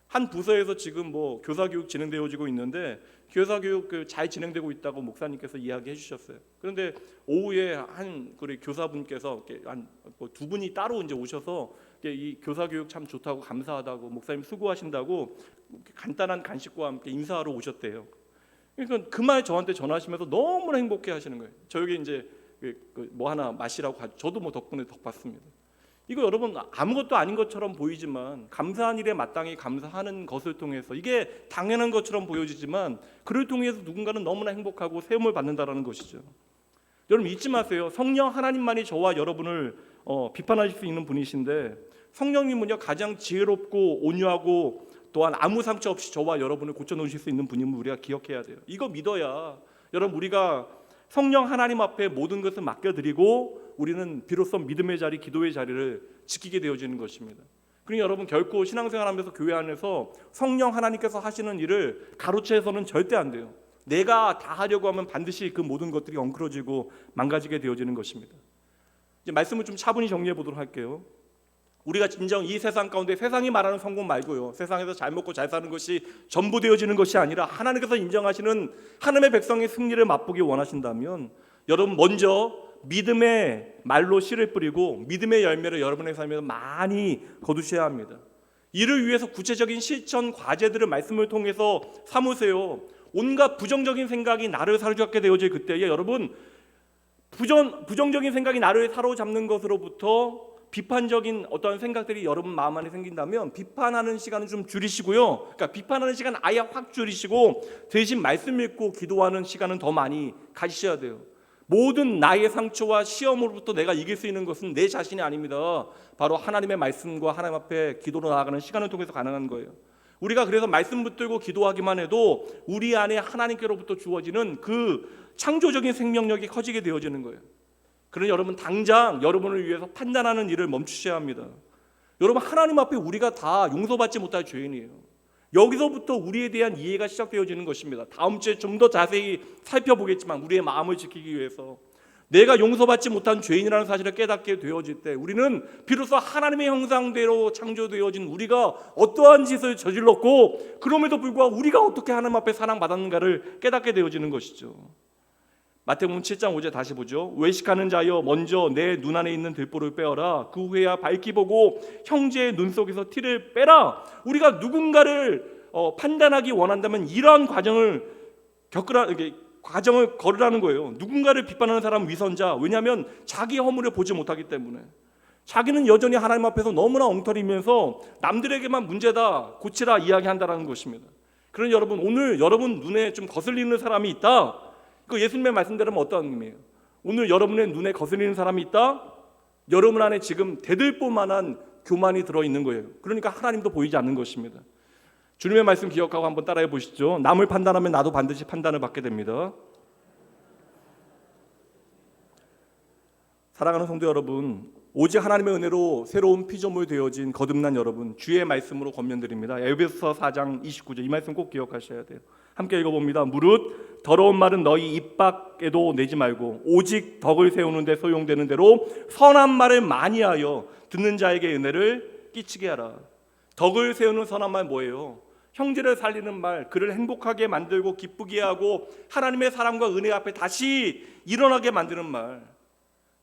한 부서에서 지금 교사교육 진행되어지고 있는데 교사교육 잘 진행되고 있다고 목사님께서 이야기해 주셨어요. 그런데 오후에 한 우리 교사분께서 한 두 분이 따로 이제 오셔서 이 교사교육 참 좋다고 감사하다고 목사님 수고하신다고 간단한 간식과 함께 인사하러 오셨대요. 그러니까 그 말 저한테 전하시면서 너무나 행복해 하시는 거예요. 저에게 이제 하나 마시라고 저도 덕분에 덕받습니다. 이거 여러분 아무것도 아닌 것처럼 보이지만 감사한 일에 마땅히 감사하는 것을 통해서 이게 당연한 것처럼 보여지지만 그를 통해서 누군가는 너무나 행복하고 세움을 받는다라는 것이죠. 여러분 잊지 마세요. 성령 하나님만이 저와 여러분을 비판하실 수 있는 분이신데 성령님은요 가장 지혜롭고 온유하고 또한 아무 상처 없이 저와 여러분을 고쳐놓으실 수 있는 분임을 우리가 기억해야 돼요. 이거 믿어야 여러분 우리가 성령 하나님 앞에 모든 것을 맡겨드리고 우리는 비로소 믿음의 자리, 기도의 자리를 지키게 되어지는 것입니다. 그러니 여러분 결코 신앙생활하면서 교회 안에서 성령 하나님께서 하시는 일을 가로채서는 절대 안 돼요. 내가 다 하려고 하면 반드시 그 모든 것들이 엉클어지고 망가지게 되어지는 것입니다. 이제 말씀을 좀 차분히 정리해 보도록 할게요. 우리가 진정 이 세상 가운데 세상이 말하는 성공 말고요, 세상에서 잘 먹고 잘 사는 것이 전부 되어지는 것이 아니라 하나님께서 인정하시는 하나님의 백성의 승리를 맛보기 원하신다면 여러분 먼저 믿음의 말로 씨를 뿌리고 믿음의 열매를 여러분의 삶에서 많이 거두셔야 합니다. 이를 위해서 구체적인 실천 과제들을 말씀을 통해서 삼으세요. 온갖 부정적인 생각이 나를 사로잡게 되어질 그때에 여러분 부정적인 생각이 나를 사로잡는 것으로부터 비판적인 어떤 생각들이 여러분 마음 안에 생긴다면 비판하는 시간은 좀 줄이시고요. 그러니까 비판하는 시간 아예 확 줄이시고 대신 말씀 읽고 기도하는 시간은 더 많이 가지셔야 돼요. 모든 나의 상처와 시험으로부터 내가 이길 수 있는 것은 내 자신이 아닙니다. 바로 하나님의 말씀과 하나님 앞에 기도로 나아가는 시간을 통해서 가능한 거예요. 우리가 그래서 말씀 붙들고 기도하기만 해도 우리 안에 하나님께로부터 주어지는 그 창조적인 생명력이 커지게 되어지는 거예요. 그러니 여러분 당장 여러분을 위해서 판단하는 일을 멈추셔야 합니다. 여러분 하나님 앞에 우리가 다 용서받지 못할 죄인이에요. 여기서부터 우리에 대한 이해가 시작되어지는 것입니다. 다음 주에 좀 더 자세히 살펴보겠지만 우리의 마음을 지키기 위해서 내가 용서받지 못한 죄인이라는 사실을 깨닫게 되어질 때 우리는 비로소 하나님의 형상대로 창조되어진 우리가 어떠한 짓을 저질렀고 그럼에도 불구하고 우리가 어떻게 하나님 앞에 사랑받았는가를 깨닫게 되어지는 것이죠. 마태복음 7장 5절 다시 보죠. 외식하는 자여 먼저 내 눈 안에 있는 들보를 빼어라. 그 후에야 밝히 보고 형제의 눈 속에서 티를 빼라. 우리가 누군가를 판단하기 원한다면 이러한 과정을 걸으라는 거예요. 누군가를 비판하는 사람은 위선자. 왜냐하면 자기 허물을 보지 못하기 때문에 자기는 여전히 하나님 앞에서 너무나 엉터리면서 남들에게만 문제다 고치라 이야기한다라는 것입니다. 그러니 여러분 오늘 여러분 눈에 좀 거슬리는 사람이 있다. 그 예수님의 말씀대로는 어떤 의미예요? 오늘 여러분의 눈에 거슬리는 사람이 있다? 여러분 안에 지금 대들보만한 교만이 들어있는 거예요. 그러니까 하나님도 보이지 않는 것입니다. 주님의 말씀 기억하고 한번 따라해 보시죠. 남을 판단하면 나도 반드시 판단을 받게 됩니다. 사랑하는 성도 여러분, 오직 하나님의 은혜로 새로운 피조물 되어진 거듭난 여러분, 주의 말씀으로 권면드립니다. 에베소서 4장 29절 이 말씀 꼭 기억하셔야 돼요. 함께 읽어봅니다. 무릇 더러운 말은 너희 입 밖에도 내지 말고 오직 덕을 세우는 데 소용되는 대로 선한 말을 많이 하여 듣는 자에게 은혜를 끼치게 하라. 덕을 세우는 선한 말 뭐예요? 형제를 살리는 말, 그를 행복하게 만들고 기쁘게 하고 하나님의 사랑과 은혜 앞에 다시 일어나게 만드는 말.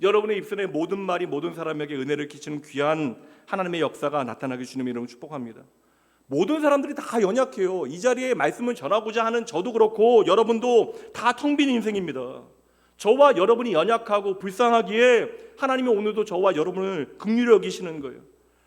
여러분의 입술의 모든 말이 모든 사람에게 은혜를 끼치는 귀한 하나님의 역사가 나타나게 주님의 이름으로 축복합니다. 모든 사람들이 다 연약해요. 이 자리에 말씀을 전하고자 하는 저도 그렇고 여러분도 다 텅 빈 인생입니다. 저와 여러분이 연약하고 불쌍하기에 하나님이 오늘도 저와 여러분을 긍휼히 여기시는 거예요.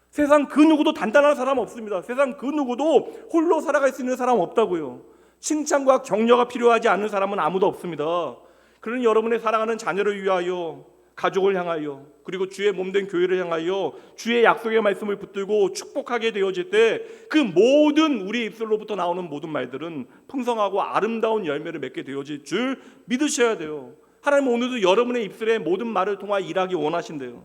세상 그 누구도 단단한 사람 없습니다. 세상 그 누구도 홀로 살아갈 수 있는 사람 없다고요. 칭찬과 격려가 필요하지 않는 사람은 아무도 없습니다. 그러니 여러분의 사랑하는 자녀를 위하여, 가족을 향하여, 그리고 주의 몸된 교회를 향하여 주의 약속의 말씀을 붙들고 축복하게 되어질 때 그 모든 우리 입술로부터 나오는 모든 말들은 풍성하고 아름다운 열매를 맺게 되어질 줄 믿으셔야 돼요. 하나님은 오늘도 여러분의 입술의 모든 말을 통하여 일하기 원하신대요.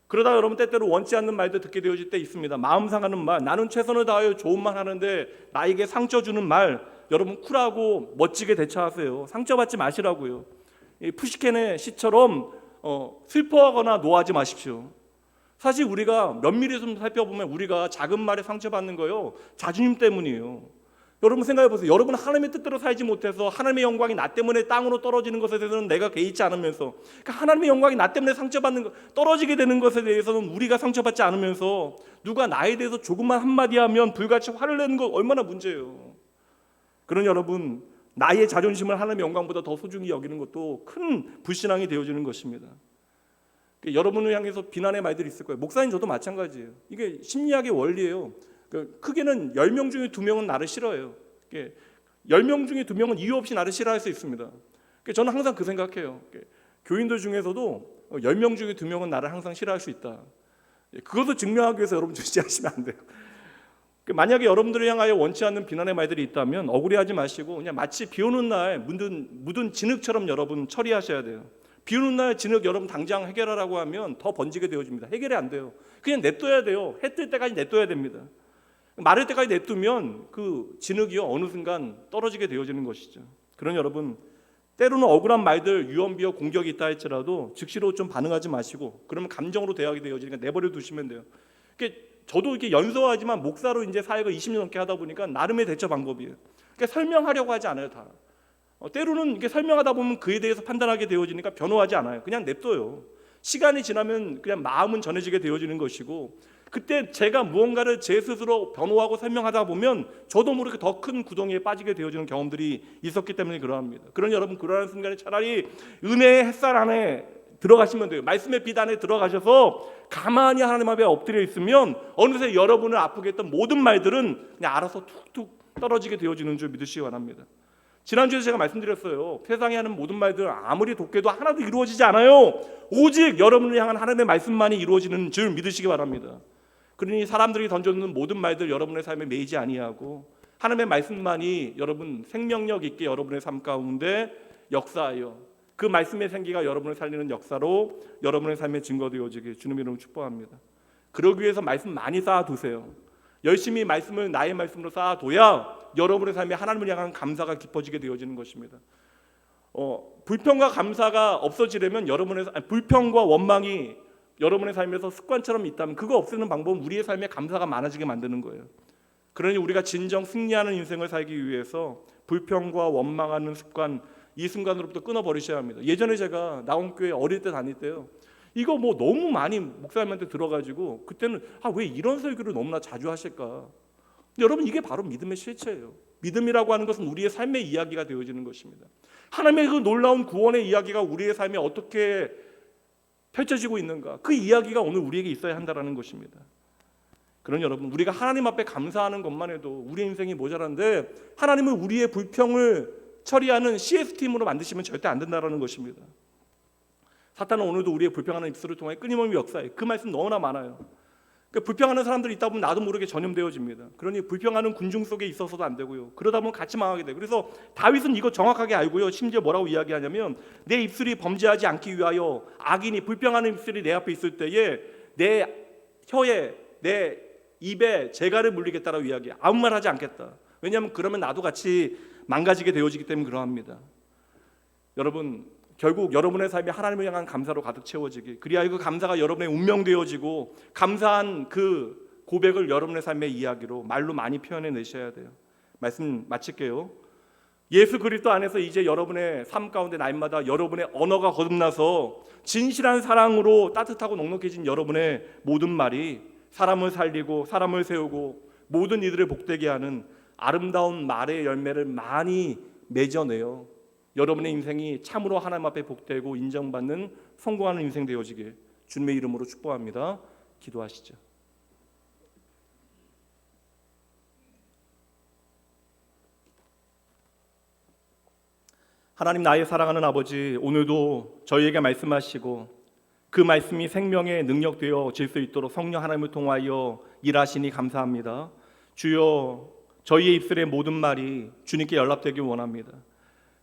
그러다 여러분 때때로 원치 않는 말도 듣게 되어질 때 있습니다. 마음 상하는 말, 나는 최선을 다하여 좋은 말 하는데 나에게 상처 주는 말, 여러분 쿨하고 멋지게 대처하세요. 상처받지 마시라고요. 푸시켄의 시처럼 슬퍼하거나 노하지 마십시오. 사실 우리가 면밀히 좀 살펴보면 우리가 작은 말에 상처받는 거요 자존심 때문이에요. 여러분 생각해 보세요. 여러분 하나님의 뜻대로 살지 못해서 하나님의 영광이 나 때문에 땅으로 떨어지는 것에 대해서는 내가 개의치 않으면서, 그러니까 하나님의 영광이 나 때문에 상처받는 것, 떨어지게 되는 것에 대해서는 우리가 상처받지 않으면서 누가 나에 대해서 조금만 한마디 하면 불같이 화를 내는 거 얼마나 문제예요. 그러니 여러분 나의 자존심을 하나님의 영광보다 더 소중히 여기는 것도 큰 불신앙이 되어지는 것입니다. 여러분을 향해서 비난의 말들이 있을 거예요. 목사님 저도 마찬가지예요. 이게 심리학의 원리예요. 크게는 10명 중에 2명은 나를 싫어해요. 10명 중에 2명은 이유 없이 나를 싫어할 수 있습니다. 저는 항상 그 생각해요. 교인들 중에서도 10명 중에 2명은 나를 항상 싫어할 수 있다. 그것을 증명하기 위해서 여러분 주시하시면 안 돼요. 만약에 여러분들을 향하여 원치 않는 비난의 말들이 있다면 억울해하지 마시고 그냥 마치 비 오는 날 묻은 진흙처럼 여러분 처리하셔야 돼요. 비 오는 날 진흙 여러분 당장 해결하라고 하면 더 번지게 되어집니다. 해결이 안 돼요. 그냥 냅둬야 돼요. 해 뜰 때까지 냅둬야 됩니다. 마를 때까지 냅두면 그 진흙이요 어느 순간 떨어지게 되어지는 것이죠. 그러니 여러분, 때로는 억울한 말들, 유언비어 공격이 있다 할지라도 즉시로 좀 반응하지 마시고, 그러면 감정으로 대하게 되어지니까 내버려 두시면 돼요. 저도 이렇게 연소하지만 목사로 이제 사역을 20년 넘게 하다 보니까 나름의 대처 방법이에요. 그러니까 설명하려고 하지 않아요, 다. 때로는 이렇게 설명하다 보면 그에 대해서 판단하게 되어지니까 변호하지 않아요. 그냥 냅둬요. 시간이 지나면 그냥 마음은 전해지게 되어지는 것이고, 그때 제가 무언가를 제 스스로 변호하고 설명하다 보면 저도 모르게 더 큰 구덩이에 빠지게 되어지는 경험들이 있었기 때문에 그러합니다. 그러니 여러분, 그러한 순간에 차라리 은혜의 햇살 안에 들어가시면 돼요. 말씀의 빛 안에 들어가셔서 가만히 하나님 앞에 엎드려 있으면 어느새 여러분을 아프게 했던 모든 말들은 그냥 알아서 툭툭 떨어지게 되어지는 줄 믿으시기 바랍니다. 지난주에 제가 말씀드렸어요. 세상에 하는 모든 말들은 아무리 돕게도 하나도 이루어지지 않아요. 오직 여러분을 향한 하나님의 말씀만이 이루어지는 줄 믿으시기 바랍니다. 그러니 사람들이 던져놓는 모든 말들 여러분의 삶에 매이지 아니하고 하나님의 말씀만이 여러분 생명력 있게 여러분의 삶 가운데 역사하여 그 말씀의 생기가 여러분을 살리는 역사로 여러분의 삶에 증거되어지길 주님의 이름으로 축복합니다. 그러기 위해서 말씀 많이 쌓아두세요. 열심히 말씀을 나의 말씀으로 쌓아둬야 여러분의 삶에 하나님을 향한 감사가 깊어지게 되어지는 것입니다. 불평과 감사가 없어지려면 불평과 원망이 여러분의 삶에서 습관처럼 있다면 그거 없애는 방법은 우리의 삶에 감사가 많아지게 만드는 거예요. 그러니 우리가 진정 승리하는 인생을 살기 위해서 불평과 원망하는 습관, 이 순간으로부터 끊어버리셔야 합니다. 예전에 제가 나온교회 어릴 때 다닐 때요, 이거 뭐 너무 많이 목사님한테 들어가지고 그때는 왜 이런 설교를 너무나 자주 하실까. 여러분, 이게 바로 믿음의 실체예요. 믿음이라고 하는 것은 우리의 삶의 이야기가 되어지는 것입니다. 하나님의 그 놀라운 구원의 이야기가 우리의 삶에 어떻게 펼쳐지고 있는가, 그 이야기가 오늘 우리에게 있어야 한다는 것입니다. 그러니 여러분, 우리가 하나님 앞에 감사하는 것만 해도 우리의 인생이 모자란데 하나님은 우리의 불평을 처리하는 CS팀으로 만드시면 절대 안 된다는 것입니다. 사탄은 오늘도 우리의 불평하는 입술을 통해 끊임없이 역사해. 그 말씀 너무나 많아요. 그러니까 불평하는 사람들이 있다 보면 나도 모르게 전염되어집니다. 그러니 불평하는 군중 속에 있어서도 안 되고요. 그러다 보면 같이 망하게 돼요. 그래서 다윗은 이거 정확하게 알고요. 심지어 뭐라고 이야기하냐면, 내 입술이 범죄하지 않기 위하여 악인이, 불평하는 입술이 내 앞에 있을 때에 내 혀에, 내 입에 재갈을 물리겠다라고 이야기해요. 아무 말 하지 않겠다. 왜냐하면 그러면 나도 같이 망가지게 되어지기 때문에 그러합니다. 여러분, 결국 여러분의 삶이 하나님을 향한 감사로 가득 채워지기, 그리하여 그 감사가 여러분의 운명 되어지고 감사한 그 고백을 여러분의 삶의 이야기로 말로 많이 표현해 내셔야 돼요. 말씀 마칠게요. 예수 그리스도 안에서 이제 여러분의 삶 가운데 날마다 여러분의 언어가 거듭나서 진실한 사랑으로 따뜻하고 넉넉해진 여러분의 모든 말이 사람을 살리고 사람을 세우고 모든 이들을 복되게 하는 아름다운 말의 열매를 많이 맺어내요. 여러분의 인생이 참으로 하나님 앞에 복되고 인정받는 성공하는 인생 되어지길 주님의 이름으로 축복합니다. 기도하시죠. 하나님, 나의 사랑하는 아버지, 오늘도 저희에게 말씀하시고 그 말씀이 생명의 능력 되어질 수 있도록 성령 하나님을 통하여 일하시니 감사합니다. 주여, 저희의 입술의 모든 말이 주님께 연락되길 원합니다.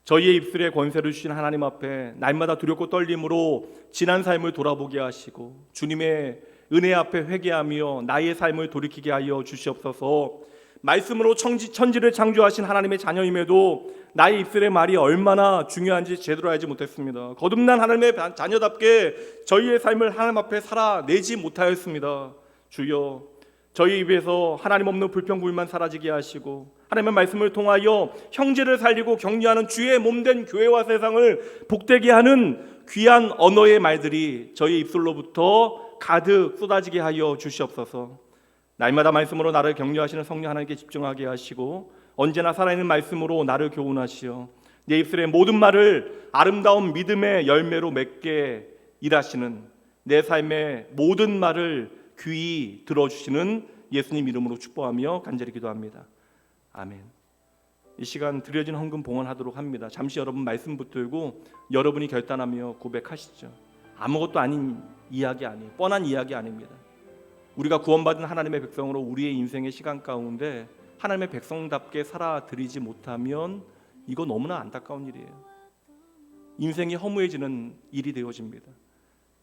저희의 입술에 권세를 주신 하나님 앞에 날마다 두렵고 떨림으로 지난 삶을 돌아보게 하시고 주님의 은혜 앞에 회개하며 나의 삶을 돌이키게 하여 주시옵소서. 말씀으로 천지를 창조하신 하나님의 자녀임에도 나의 입술의 말이 얼마나 중요한지 제대로 알지 못했습니다. 거듭난 하나님의 자녀답게 저희의 삶을 하나님 앞에 살아내지 못하였습니다. 주여, 저희 입에서 하나님 없는 불평불만 사라지게 하시고 하나님의 말씀을 통하여 형제를 살리고 격려하는 주의 몸된 교회와 세상을 복되게 하는 귀한 언어의 말들이 저희 입술로부터 가득 쏟아지게 하여 주시옵소서. 날마다 말씀으로 나를 격려하시는 성령 하나님께 집중하게 하시고 언제나 살아있는 말씀으로 나를 교훈하시어 내 입술의 모든 말을 아름다운 믿음의 열매로 맺게 일하시는, 내 삶의 모든 말을 귀히 들어주시는 예수님 이름으로 축복하며 간절히 기도합니다. 아멘. 이 시간 드려진 헌금 봉헌하도록 합니다. 잠시 여러분 말씀 붙들고 여러분이 결단하며 고백하시죠. 아무것도 아닌 이야기 아니에요. 뻔한 이야기 아닙니다. 우리가 구원받은 하나님의 백성으로 우리의 인생의 시간 가운데 하나님의 백성답게 살아드리지 못하면 이거 너무나 안타까운 일이에요. 인생이 허무해지는 일이 되어집니다.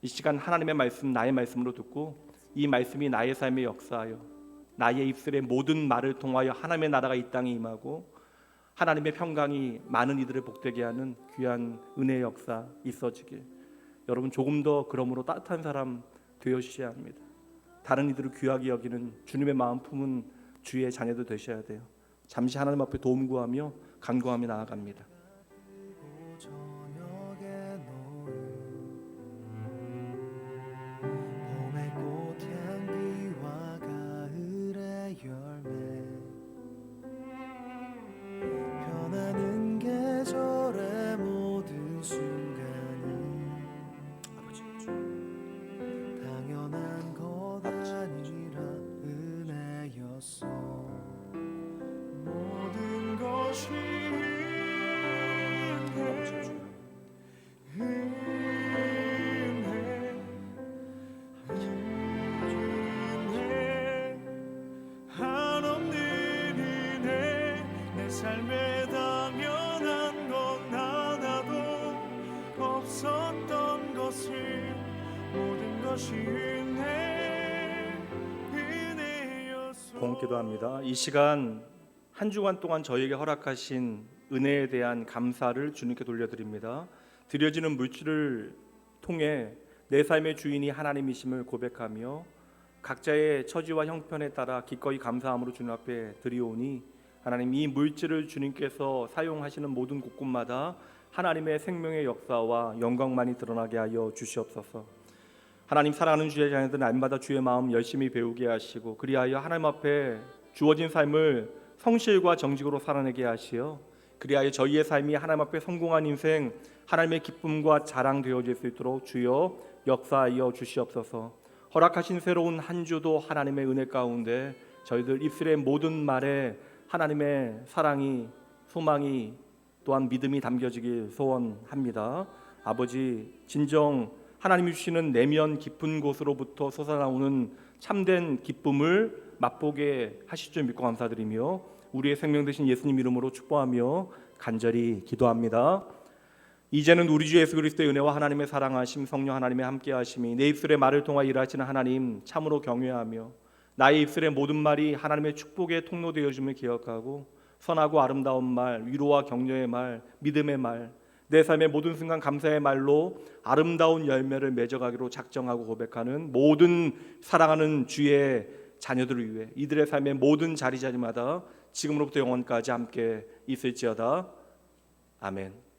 이 시간 하나님의 말씀 나의 말씀으로 듣고 이 말씀이 나의 삶에 역사하여 나의 입술의 모든 말을 통하여 하나님의 나라가 이 땅에 임하고 하나님의 평강이 많은 이들을 복되게 하는 귀한 은혜의 역사 있어지길. 여러분 조금 더 그러므로 따뜻한 사람 되어주셔야 합니다. 다른 이들을 귀하게 여기는 주님의 마음 품은 주의 자녀도 되셔야 돼요. 잠시 하나님 앞에 도움 구하며 간구하며 나아갑니다.
변하는 계절의 모든 순간이
아버지
당연한 것 아니라 은혜였어. 모든 것이 은혜 한없는 은혜 내 삶에 당연한 건 하나도 없었던 것을 모든 것이 은혜였어.
공기도합니다. 이 시간 한 주간 동안 저에게 허락하신 은혜에 대한 감사를 주님께 돌려드립니다. 드려지는 물질을 통해 내 삶의 주인이 하나님이심을 고백하며 각자의 처지와 형편에 따라 기꺼이 감사함으로 주님 앞에 드리오니 하나님 이 물질을 주님께서 사용하시는 모든 곳곳마다 하나님의 생명의 역사와 영광만이 드러나게 하여 주시옵소서. 하나님 사랑하는 주의 자녀들 날마다 주의 마음 열심히 배우게 하시고 그리하여 하나님 앞에 주어진 삶을 성실과 정직으로 살아내게 하시어 그리하여 저희의 삶이 하나님 앞에 성공한 인생 하나님의 기쁨과 자랑 되어질 수 있도록 주여 역사하여 주시옵소서. 허락하신 새로운 한 주도 하나님의 은혜 가운데 저희들 입술의 모든 말에 하나님의 사랑이 소망이 또한 믿음이 담겨지길 소원합니다. 아버지 진정 하나님이 주시는 내면 깊은 곳으로부터 솟아나오는 참된 기쁨을 맛보게 하실 줄 믿고 감사드리며 우리의 생명 되신 예수님 이름으로 축복하며 간절히 기도합니다. 이제는 우리 주 예수 그리스도의 은혜와 하나님의 사랑하심 성령 하나님의 함께하심이 내 입술의 말을 통하여 일하시는 하나님 참으로 경외하며 나의 입술의 모든 말이 하나님의 축복의 통로 되어줌을 기억하고 선하고 아름다운 말, 위로와 격려의 말, 믿음의 말, 내 삶의 모든 순간 감사의 말로 아름다운 열매를 맺어가기로 작정하고 고백하는 모든 사랑하는 주의 자녀들을 위해 이들의 삶의 모든 자리자리마다 지금으로부터 영원까지 함께 있을지어다. 아멘.